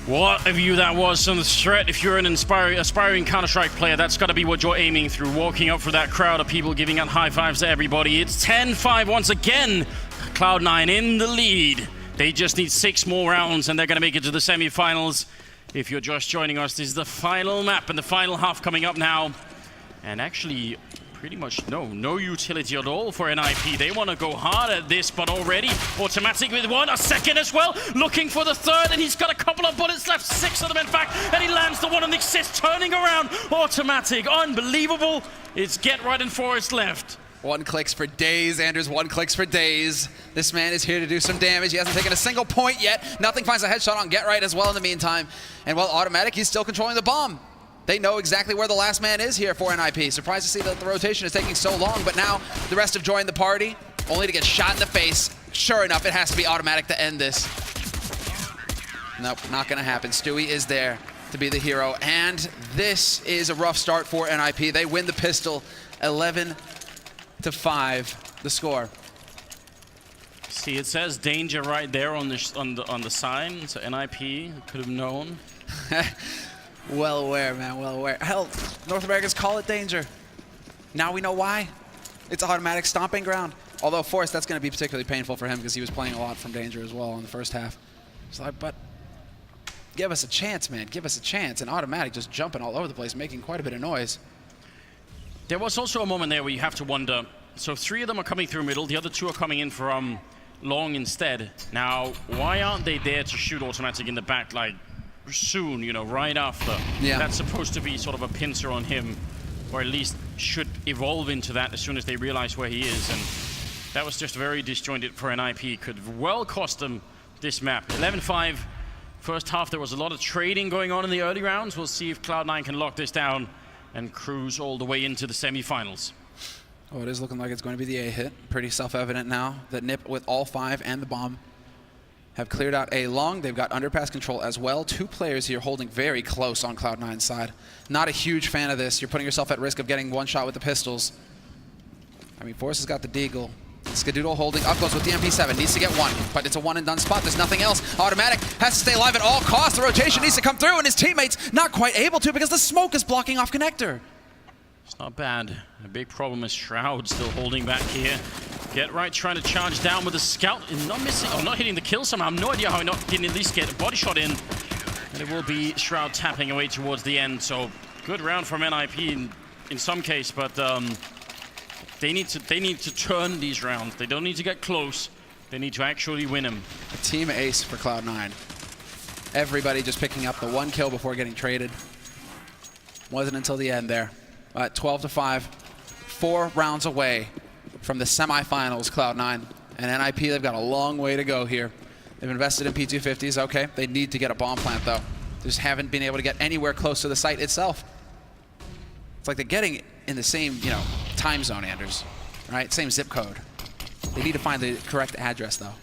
What a view that was on the threat. If you're an aspiring Counter-Strike player, that's got to be what you're aiming through, walking up for that crowd of people giving out high fives to everybody. It's 10-5 once again. Cloud9 in the lead. They just need 6 more rounds and they're going to make it to the semi-finals. If you're just joining us, this is the final map and the final half coming up now. And actually, pretty much no utility at all for NiP. They want to go hard at this, but already Automatic with one, a second as well, looking for the third, and he's got a couple of bullets left, 6 of them in fact, and he lands the one on the assist, turning around. Automatic, unbelievable. It's Get Right and Forest left. One clicks for days, Anders, one clicks for days. This man is here to do some damage. He hasn't taken a single point yet. Nothing finds a headshot on Get Right as well in the meantime. And while Automatic, he's still controlling the bomb. They know exactly where the last man is here for NiP. Surprised to see that the rotation is taking so long, but now the rest have joined the party, only to get shot in the face. Sure enough, it has to be Automatic to end this. Nope, not gonna happen. Stewie is there to be the hero, and this is a rough start for NiP. They win the pistol, 11-5, the score. See, it says danger right there on the sign, so NiP could have known. Well aware, man, well aware. Hell, North Americans call it danger. Now we know why. It's Automatic stomping ground. Although Forrest, that's going to be particularly painful for him because he was playing a lot from danger as well in the first half. So, but give us a chance, man. Give us a chance. And Automatic just jumping all over the place, making quite a bit of noise. There was also a moment there where you have to wonder, so 3 of them are coming through middle, the other 2 are coming in from long instead. Now, why aren't they there to shoot Automatic in the back like soon, you know, right after? Yeah. That's supposed to be sort of a pincer on him, or at least should evolve into that as soon as they realize where he is. And that was just very disjointed for NiP. Could well cost them this map. 11-5. First half, there was a lot of trading going on in the early rounds. We'll see if Cloud9 can lock this down and cruise all the way into the semi-finals. Oh, it is looking like it's going to be the A hit. Pretty self-evident now that NiP with all 5 and the bomb have cleared out A long. They've got underpass control as well. 2 players here holding very close on Cloud9's side. Not a huge fan of this. You're putting yourself at risk of getting one shot with the pistols. I mean, Forrest has got the deagle. Cbble holding up close with the MP7. Needs to get one, but it's a one and done spot. There's nothing else. Automatic has to stay alive at all costs. The rotation needs to come through, and his teammates not quite able to because the smoke is blocking off connector. It's not bad. The big problem is Shroud still holding back here. Get Right trying to charge down with a scout and not missing, or not hitting the kill somehow. I have no idea how he didn't at least get a body shot in. And it will be Shroud tapping away towards the end. So good round from NiP in some case, but they need to turn these rounds. They don't need to get close. They need to actually win them. A team ace for Cloud9. Everybody just picking up the 1 kill before getting traded. Wasn't until the end there. 12-5, 4 rounds away from the semifinals, Cloud9. And NiP, they've got a long way to go here. They've invested in P250s, okay. They need to get a bomb plant though. They just haven't been able to get anywhere close to the site itself. It's like they're getting in the same, you know, time zone, Anders, right? Same zip code. They need to find the correct address though.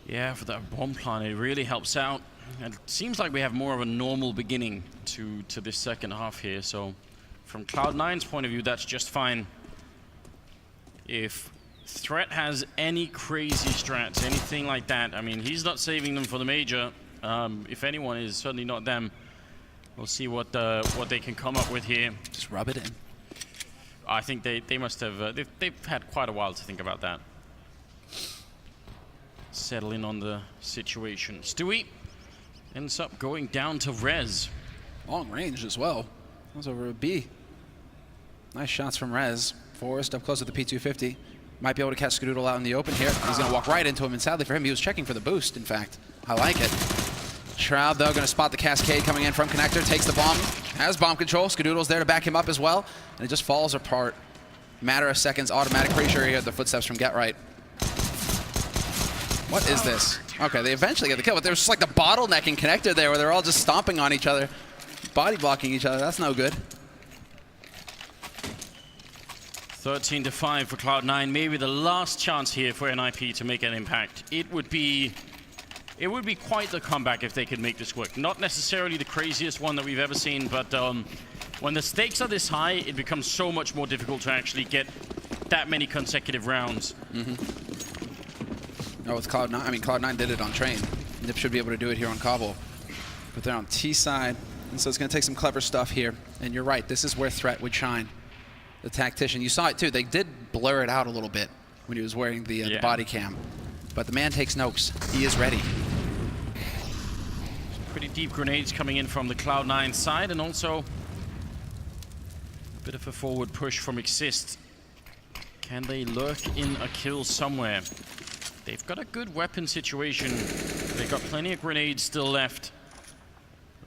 Yeah, for that bomb plant, it really helps out. And it seems like we have more of a normal beginning to this second half here. So from Cloud9's point of view, that's just fine. If Threat has any crazy strats, anything like that, I mean, he's not saving them for the major. If anyone is, certainly not them. We'll see what they can come up with here. Just rub it in. I think they must have, they've had quite a while to think about that. Settle in on the situation. Stewie ends up going down to res. Long range as well. That was over a B. Nice shots from Rez. Forrest up close to the P250. Might be able to catch Skadoodle out in the open here. He's going to walk right into him, and sadly for him, he was checking for the boost, in fact. I like it. Shroud, though, going to spot the Cascade coming in from Connector, takes the bomb, has bomb control. Skadoodle's there to back him up as well, and it just falls apart. Matter of seconds, automatic. Pretty sure he heard the footsteps from Get Right. What is this? Okay, they eventually get the kill, but there's just like the bottlenecking Connector there where they're all just stomping on each other, body blocking each other. That's no good. 13-5 for Cloud9. Maybe the last chance here for NiP to make an impact. It would be quite the comeback if they could make this work. Not necessarily the craziest one that we've ever seen, but when the stakes are this high, it becomes so much more difficult to actually get that many consecutive rounds. Oh, with Cloud9, I mean, Cloud9 did it on Train. NiP should be able to do it here on Cobble. But they're on T side, and so it's going to take some clever stuff here. And you're right, this is where Threat would shine. The tactician, you saw it too. They did blur it out a little bit when he was wearing the body cam. But the man takes notes. He is ready. Pretty deep grenades coming in from the Cloud9 side, and also a bit of a forward push from Exist. Can they lurk in a kill somewhere? They've got a good weapon situation. They've got plenty of grenades still left.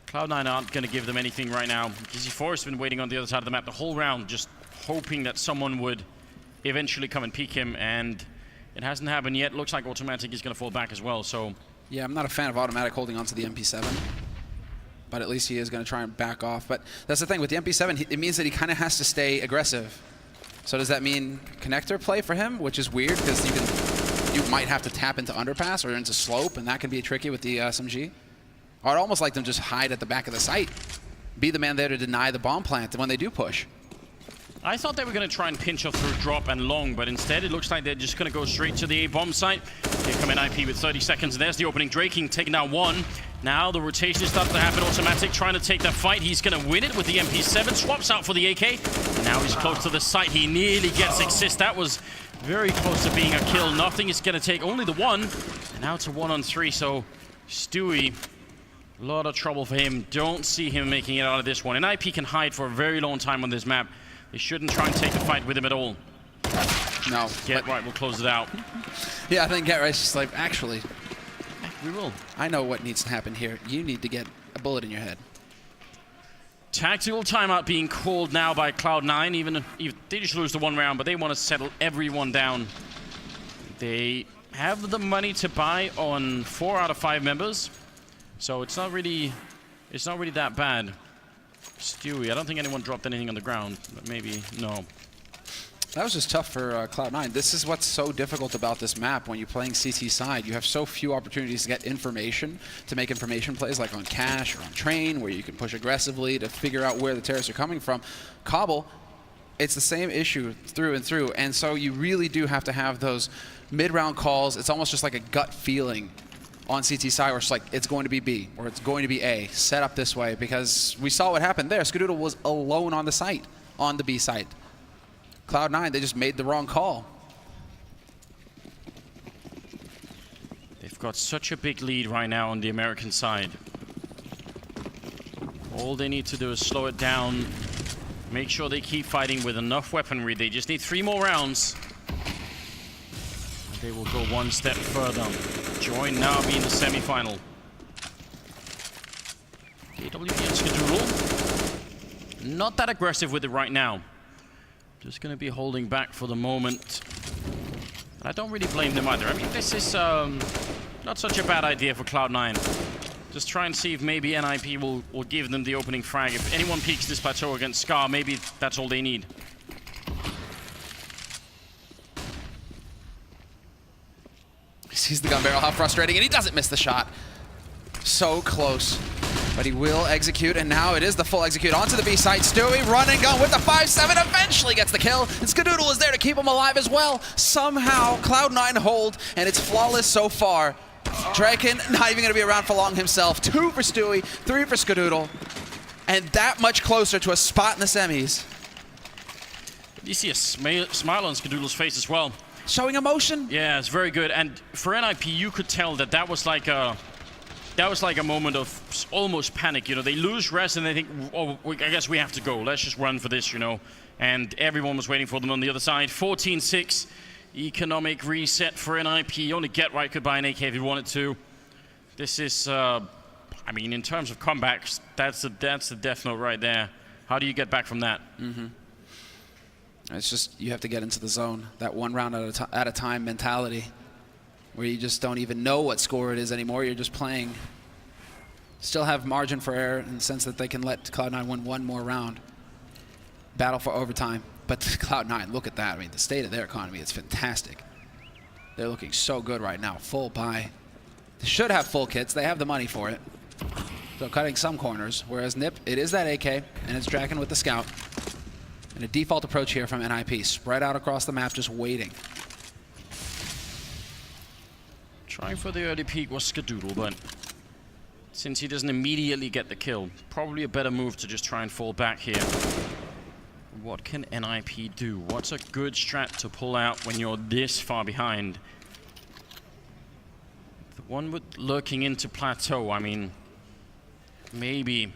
Cloud9 aren't going to give them anything right now. Gizzy Forrest has been waiting on the other side of the map the whole round, just hoping that someone would eventually come and peek him, and it hasn't happened yet. Looks like Automatic is going to fall back as well, so... Yeah, I'm not a fan of Automatic holding onto the MP7, but at least he is going to try and back off. But that's the thing, with the MP7, it means that he kind of has to stay aggressive. So does that mean Connector play for him, which is weird, because you might have to tap into Underpass or into Slope, and that can be tricky with the SMG. Or I'd almost like them just hide at the back of the site. Be the man there to deny the bomb plant when they do push. I thought they were going to try and pinch off through drop and long, but instead it looks like they're just going to go straight to the A-bomb site. Here come NiP with 30 seconds, and there's the opening. Draking taking down one. Now the rotation is starting to happen. Automatic trying to take that fight. He's going to win it with the MP7. Swaps out for the AK. And now he's close to the site. He nearly gets Exist. That was very close to being a kill. Nothing is going to take only the one. And now it's a 1-on-3, so Stewie... a lot of trouble for him. Don't see him making it out of this one. And NiP can hide for a very long time on this map. They shouldn't try and take the fight with him at all. No. Get Right will close it out. Yeah, I think Get Right's just like, actually, We will. I know what needs to happen here. You need to get a bullet in your head. Tactical timeout being called now by Cloud9. Even if they just lose the one round, but they want to settle everyone down. They have the money to buy on 4 out of 5 members. So it's not really that bad. Stewie, I don't think anyone dropped anything on the ground, but maybe, no. That was just tough for Cloud9. This is what's so difficult about this map when you're playing CT side. You have so few opportunities to get information, to make information plays like on Cash or on Train, where you can push aggressively to figure out where the terrorists are coming from. Cobble, it's the same issue through and through, and so you really do have to have those mid-round calls. It's almost just like a gut feeling on CT side, where it's like, it's going to be B, or it's going to be A, set up this way, because we saw what happened there. Skadoodle was alone on the site, on the B site. Cloud9, they just made the wrong call. They've got such a big lead right now on the American side. All they need to do is slow it down, make sure they keep fighting with enough weaponry. They just need 3 more rounds. They will go one step further. Join now being the semi-final. AWP and Skadoodle. Not that aggressive with it right now. Just going to be holding back for the moment. And I don't really blame them either. I mean, this is not such a bad idea for Cloud9. Just try and see if maybe NiP will give them the opening frag. If anyone peeks this plateau against Scar, maybe that's all they need. He sees the gun barrel, how frustrating, and he doesn't miss the shot. So close, but he will execute, and now it is the full execute onto the B site. Stewie running gun with the 5-7, eventually gets the kill, and Skadoodle is there to keep him alive as well. Somehow, Cloud9 hold, and it's flawless so far. Draken not even going to be around for long himself. 2 for Stewie, 3 for Skadoodle, and that much closer to a spot in the semis. You see a smile on Skadoodle's face as well. Showing emotion. Yeah, it's very good. And for NiP, you could tell that that was like a that was like a moment of almost panic. You know, they lose rest and they think, oh, I guess we have to go. Let's just run for this, you know. And everyone was waiting for them on the other side. 14-6, economic reset for NiP. Only Get Right could buy an AK if he wanted to. This is, I mean, in terms of comebacks, that's the death note right there. How do you get back from that? It's just, you have to get into the zone. That one round at a time mentality, where you just don't even know what score it is anymore. You're just playing. Still have margin for error in the sense that they can let Cloud9 win one more round. Battle for overtime. But Cloud9, look at that. I mean, the state of their economy is fantastic. They're looking so good right now. Full buy. They should have full kits. They have the money for it. So cutting some corners. Whereas NiP, it is that AK, and it's Draken with the scout. And a default approach here from NiP. Spread out across the map, just waiting. Trying for the early peek was Cbble, but since he doesn't immediately get the kill, probably a better move to just try and fall back here. What can NiP do? What's a good strat to pull out when you're this far behind? The one with lurking into plateau, I mean, maybe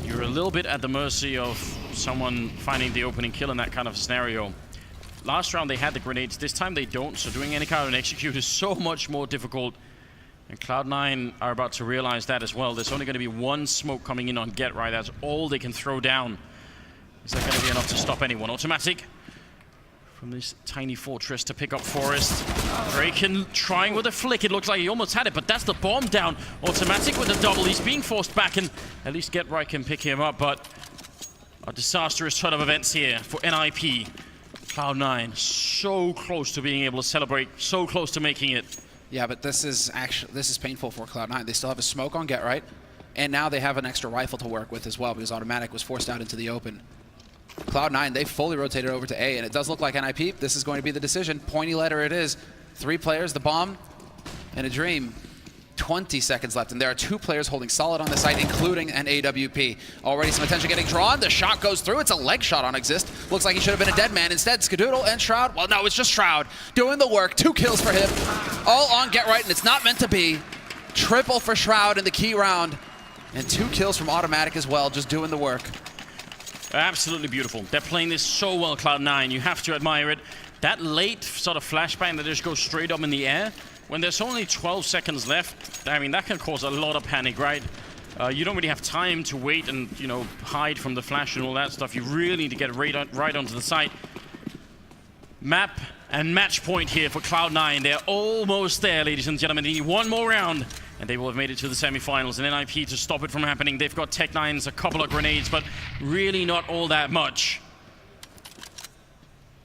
you're a little bit at the mercy of someone finding the opening kill in that kind of scenario. Last round they had the grenades, this time they don't, so doing any kind of an execute is so much more difficult. And Cloud9 are about to realize that as well. There's only going to be one smoke coming in on Get Right, that's all they can throw down. Is that going to be enough to stop anyone? Automatic from this tiny fortress to pick up Forest. Draken trying with a flick, it looks like he almost had it, but that's the bomb down. Automatic with a double, he's being forced back, and at least Get Right can pick him up, but a disastrous turn of events here for NiP. Cloud9 so close to being able to celebrate, so close to making it. Yeah, but this is painful for Cloud9. They still have a smoke on Get Right, and now they have an extra rifle to work with as well because Automatic was forced out into the open. Cloud9, they fully rotated over to A, and it does look like NiP. This is going to be the decision. Pointy letter it is. 3 players, the bomb, and a dream. 20 seconds left, and there are 2 players holding solid on the site, including an AWP. Already some attention getting drawn. The shot goes through. It's a leg shot on Exist. Looks like he should have been a dead man. Instead, Cbble and Shroud. Well, no, it's just Shroud doing the work. 2 kills for him. All on Get Right, and it's not meant to be. Triple for Shroud in the key round. And 2 kills from Automatic as well, just doing the work. Absolutely beautiful. They're playing this so well, Cloud9. You have to admire it. That late sort of flashbang that just goes straight up in the air. When there's only 12 seconds left, I mean, that can cause a lot of panic, right? You don't really have time to wait and, you know, hide from the flash and all that stuff. You really need to get right onto the site. Map and match point here for Cloud9. They're almost there, ladies and gentlemen. They need one more round, and they will have made it to the semifinals. And NiP to stop it from happening. They've got Tech9s, a couple of grenades, but really not all that much.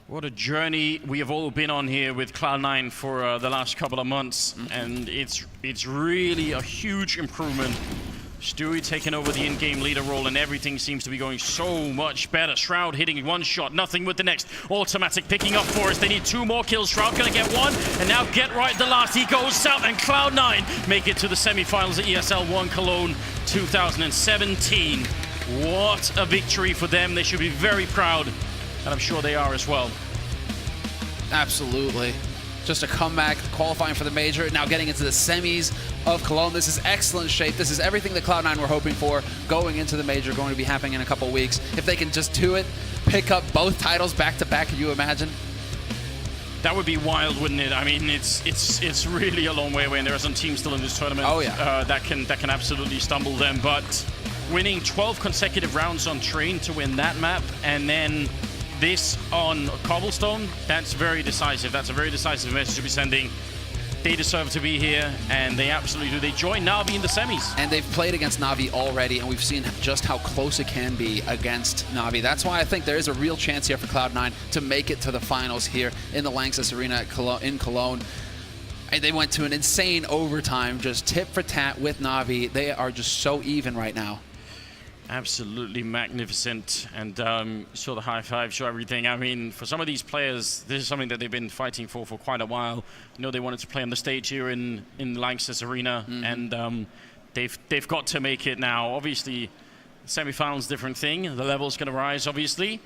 What a journey we have all been on here with Cloud9 for the last couple of months, and it's really a huge improvement. Stewie taking over the in-game leader role, and everything seems to be going so much better. Shroud hitting one shot, nothing with the next. Automatic picking up Forest. They need 2 more kills. Shroud gonna get 1, and now Get Right the last. He goes south, and Cloud9 make it to the semifinals at ESL 1 Cologne 2017. What a victory for them. They should be very proud. And I'm sure they are as well. Absolutely. Just a comeback, qualifying for the major, now getting into the semis of Cologne. This is excellent shape. This is everything that Cloud9 were hoping for going into the major, going to be happening in a couple weeks. If they can just do it, pick up both titles back to back, can you imagine? That would be wild, wouldn't it? I mean, it's really a long way away, and there are some teams still in this tournament that can absolutely stumble them. But winning 12 consecutive rounds on Train to win that map, and then this on Cobblestone, that's very decisive. That's a very decisive message to be sending. They deserve to be here, and they absolutely do. They join Na'Vi in the semis. And they've played against Na'Vi already, and we've seen just how close it can be against Na'Vi. That's why I think there is a real chance here for Cloud9 to make it to the finals here in the Lanxess Arena in Cologne. And they went to an insane overtime, just tit for tat with Na'Vi. They are just so even right now. Absolutely magnificent, and saw the high five, show everything. I mean, for some of these players, this is something that they've been fighting for quite a while. You know, they wanted to play on the stage here in the Lanxess Arena, and they've got to make it now. Obviously, semi-finals, different thing. The level's going to rise, obviously,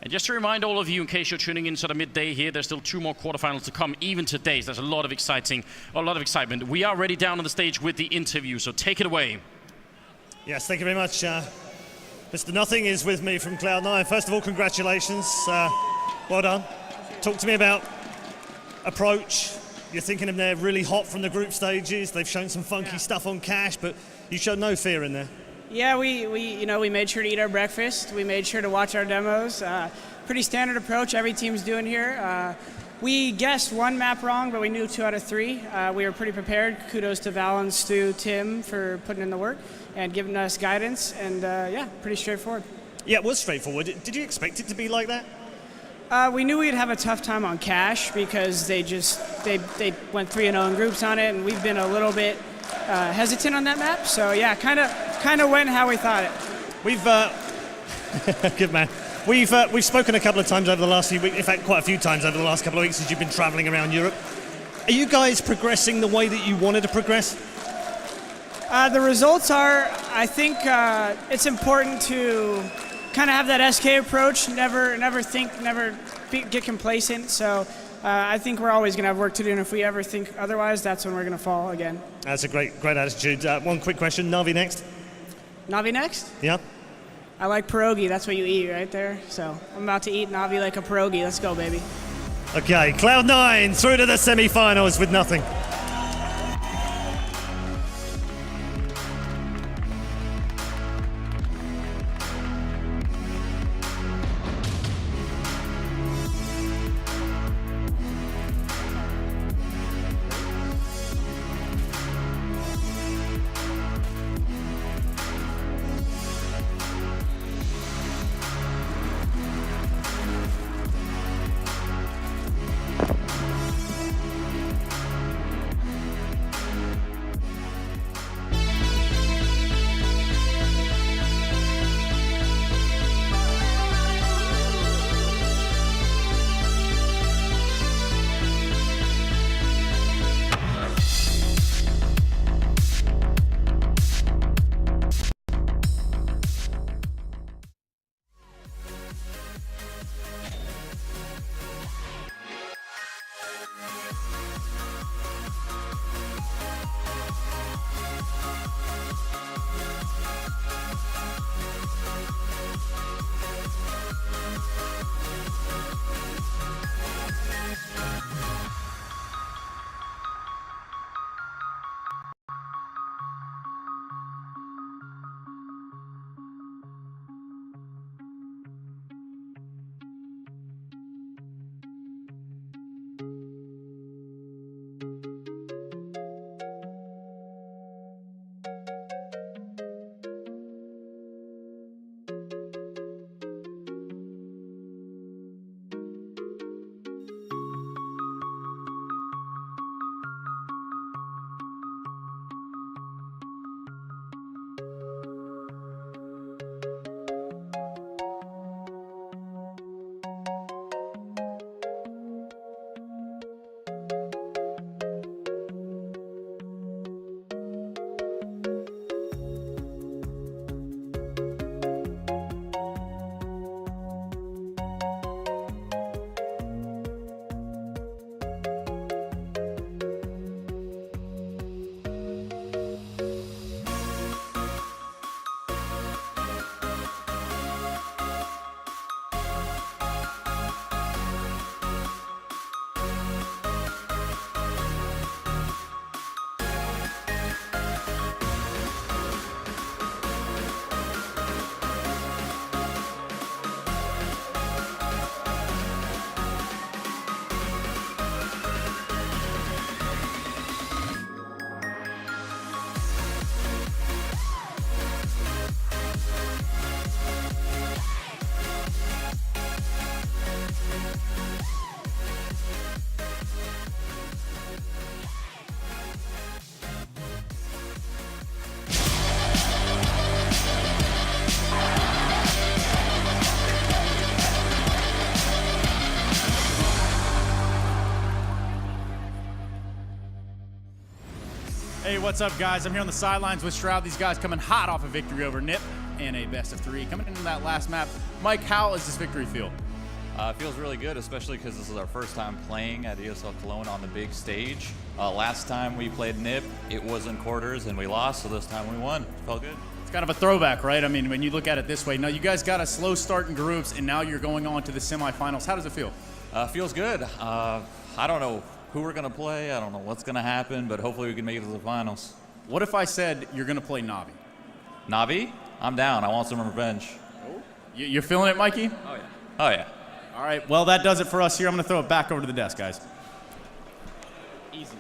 And just to remind all of you, in case you're tuning in sort of midday here, there's still 2 more quarterfinals to come, even today. So there's a lot of excitement. We are already down on the stage with the interview, so take it away. Yes, thank you very much. Mr. Nothing is with me from Cloud9. First of all, congratulations. Well done. Talk to me about approach. You're thinking of they're really hot from the group stages. They've shown some funky stuff on Cash, but you showed no fear in there. Yeah, we made sure to eat our breakfast. We made sure to watch our demos. Pretty standard approach every team's doing here. We guessed 1 map wrong, but we knew 2 out of 3. We were pretty prepared. Kudos to Val and Stu, Tim for putting in the work and giving us guidance. And yeah, pretty straightforward. Yeah, it was straightforward. Did you expect it to be like that? We knew we'd have a tough time on Cash because they went 3-0 in groups on it, and we've been a little bit hesitant on that map. So yeah, kind of went how we thought it. We've good man. We've spoken a couple of times over the last few weeks. In fact, quite a few times over the last couple of weeks as you've been traveling around Europe. Are you guys progressing the way that you wanted to progress? The results are, I think, it's important to kind of have that SK approach. Never get complacent. So I think we're always going to have work to do, and if we ever think otherwise, that's when we're going to fall again. That's a great attitude. One quick question: Na'Vi next? Na'Vi next? Yeah. I like pierogi. That's what you eat right there. So I'm about to eat Na'Vi like a pierogi. Let's go, baby. Okay, Cloud9 through to the semi-finals with nothing. Hey, what's up, guys? I'm here on the sidelines with Shroud. These guys coming hot off a victory over NiP and a best of 3. Coming into that last map, Mike, how does this victory feel? It feels really good, especially because this is our first time playing at ESL Cologne on the big stage. Last time we played NiP, it was in quarters and we lost, so this time we won. It felt good. It's kind of a throwback, right? I mean, when you look at it this way, now you guys got a slow start in groups, and now you're going on to the semifinals. How does it feel? Feels good. I don't know who we're going to play. I don't know what's going to happen, but hopefully we can make it to the finals. What if I said you're going to play Navi? Navi? I'm down. I want some revenge. You're feeling it, Mikey? Oh, yeah. Oh, yeah. All right, well, that does it for us here. I'm going to throw it back over to the desk, guys. Easy.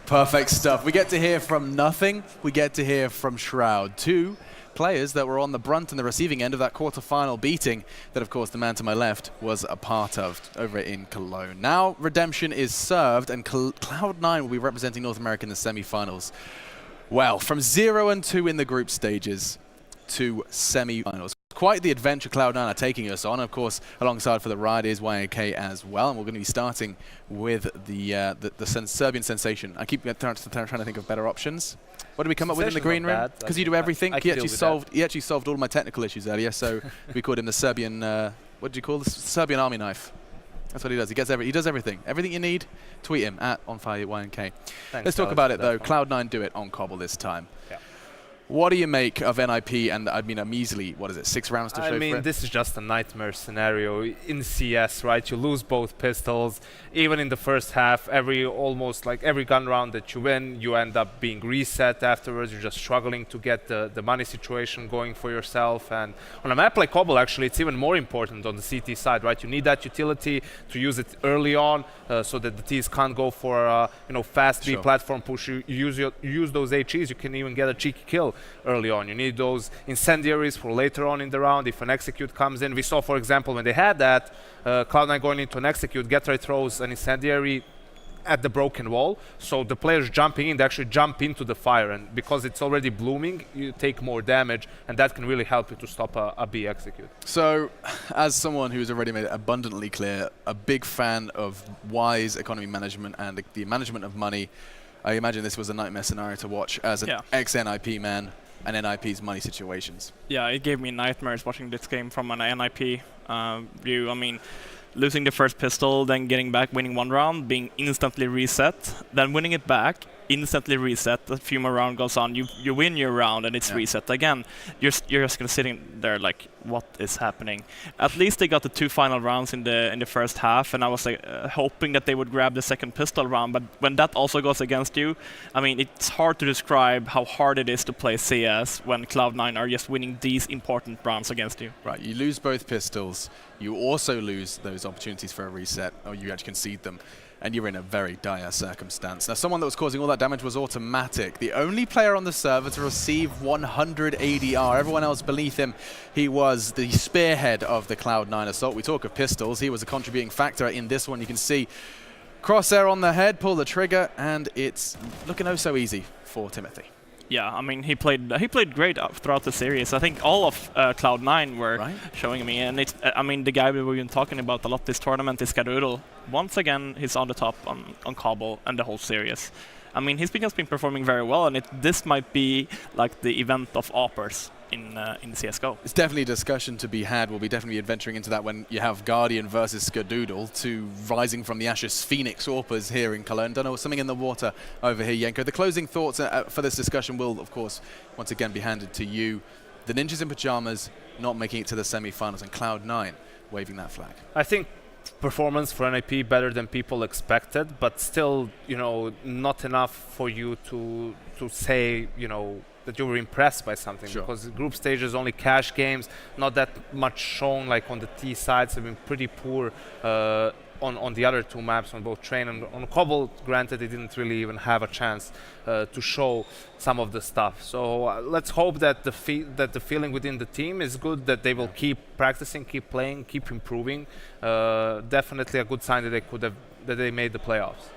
Perfect stuff. We get to hear from Nothing. We get to hear from Shroud. Two players that were on the brunt and the receiving end of that quarterfinal beating that, of course, the man to my left was a part of over in Cologne. Now, redemption is served, and Cloud9 will be representing North America in the semifinals. Well, from 0-2 in the group stages to semifinals. Quite the adventure Cloud9 are taking us on. Of course, alongside for the ride is YNK as well. And we're going to be starting with the Serbian sensation. I keep trying to think of better options. What did we come up with in the green room? Because you do everything. He actually solved all my technical issues earlier. So we called him the Serbian, what did you call this? Serbian army knife. That's what he does. He does everything. Everything you need, tweet him at OnFireYNK. Let's talk about it, though. Cloud9 do it on Cobble this time. Yeah. What do you make of NiP and, I mean, a measly, what is it, 6 rounds to show for it? I mean, this is just a nightmare scenario. In CS, right, you lose both pistols. Even in the first half, almost every gun round that you win, you end up being reset afterwards. You're just struggling to get the money situation going for yourself. And on a map like Cobble, actually, it's even more important on the CT side, right? You need that utility to use it early on so that the Ts can't go for fast B platform push. You use those HEs, you can even get a cheeky kill early on. You need those incendiaries for later on in the round if an execute comes in. We saw, for example, when they had that, Cloud9 going into an execute, Getright throws an incendiary at the broken wall, so the players jumping in, they actually jump into the fire, and because it's already blooming, you take more damage, and that can really help you to stop a B execute. So, as someone who's already made it abundantly clear, a big fan of wise economy management and the management of money, I imagine this was a nightmare scenario to watch as an ex-NiP man and NiP's money situations. Yeah, it gave me nightmares watching this game from an NiP view. I mean, losing the first pistol, then getting back, winning one round, being instantly reset, then winning it back, instantly reset, a few more round goes on, you win your round and it's reset again. You're just gonna sitting there like, what is happening? At least they got the 2 final rounds in the first half, and I was like hoping that they would grab the second pistol round, but when that also goes against you, I mean, it's hard to describe how hard it is to play CS when Cloud9 are just winning these important rounds against you. Right, you lose both pistols, you also lose those opportunities for a reset, or you actually concede them, and you're in a very dire circumstance. Now, someone that was causing all that damage was Automatic, the only player on the server to receive 100 ADR. Everyone else beneath him, he was the spearhead of the Cloud9 assault. We talk of pistols, he was a contributing factor in this one. You can see crosshair on the head, pull the trigger, and it's looking oh so easy for Timothy. Yeah, I mean, he played great throughout the series. I think all of Cloud9 were showing me, and it's I mean, the guy we've been talking about a lot this tournament is Cbble. Once again, he's on the top on Cobble and the whole series. I mean, he's been performing very well, and this might be like the event of AWPers in CSGO. It's definitely a discussion to be had. We'll be definitely adventuring into that when you have Guardian versus Skadoodle, 2 rising from the ashes Phoenix AWPers here in Cologne. Don't know, something in the water over here, Yenko. The closing thoughts for this discussion will, of course, once again be handed to you. The Ninjas in Pajamas not making it to the semi-finals, and Cloud9 waving that flag. I think performance for NiP better than people expected, but still, not enough for you to say, that you were impressed by something, because the group stage is only cash games, not that much shown. Like on the T sides have been pretty poor on the other 2 maps, on both Train and on Cobble. Granted, they didn't really even have a chance to show some of the stuff. So let's hope that the feeling within the team is good, that they will keep practicing, keep playing, keep improving. Definitely a good sign that they made the playoffs.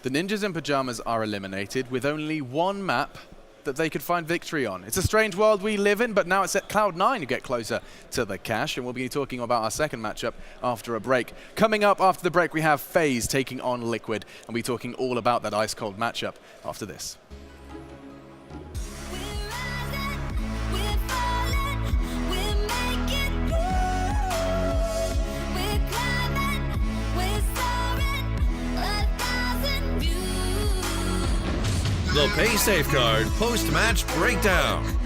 The Ninjas in Pajamas are eliminated with only 1 map that they could find victory on. It's a strange world we live in, but now it's at Cloud9 who get closer to the cash, and we'll be talking about our second matchup after a break. Coming up after the break, we have FaZe taking on Liquid, and we'll be talking all about that ice-cold matchup after this. We're making moves. We're climbing. The Pay Safeguard Post-Match Breakdown.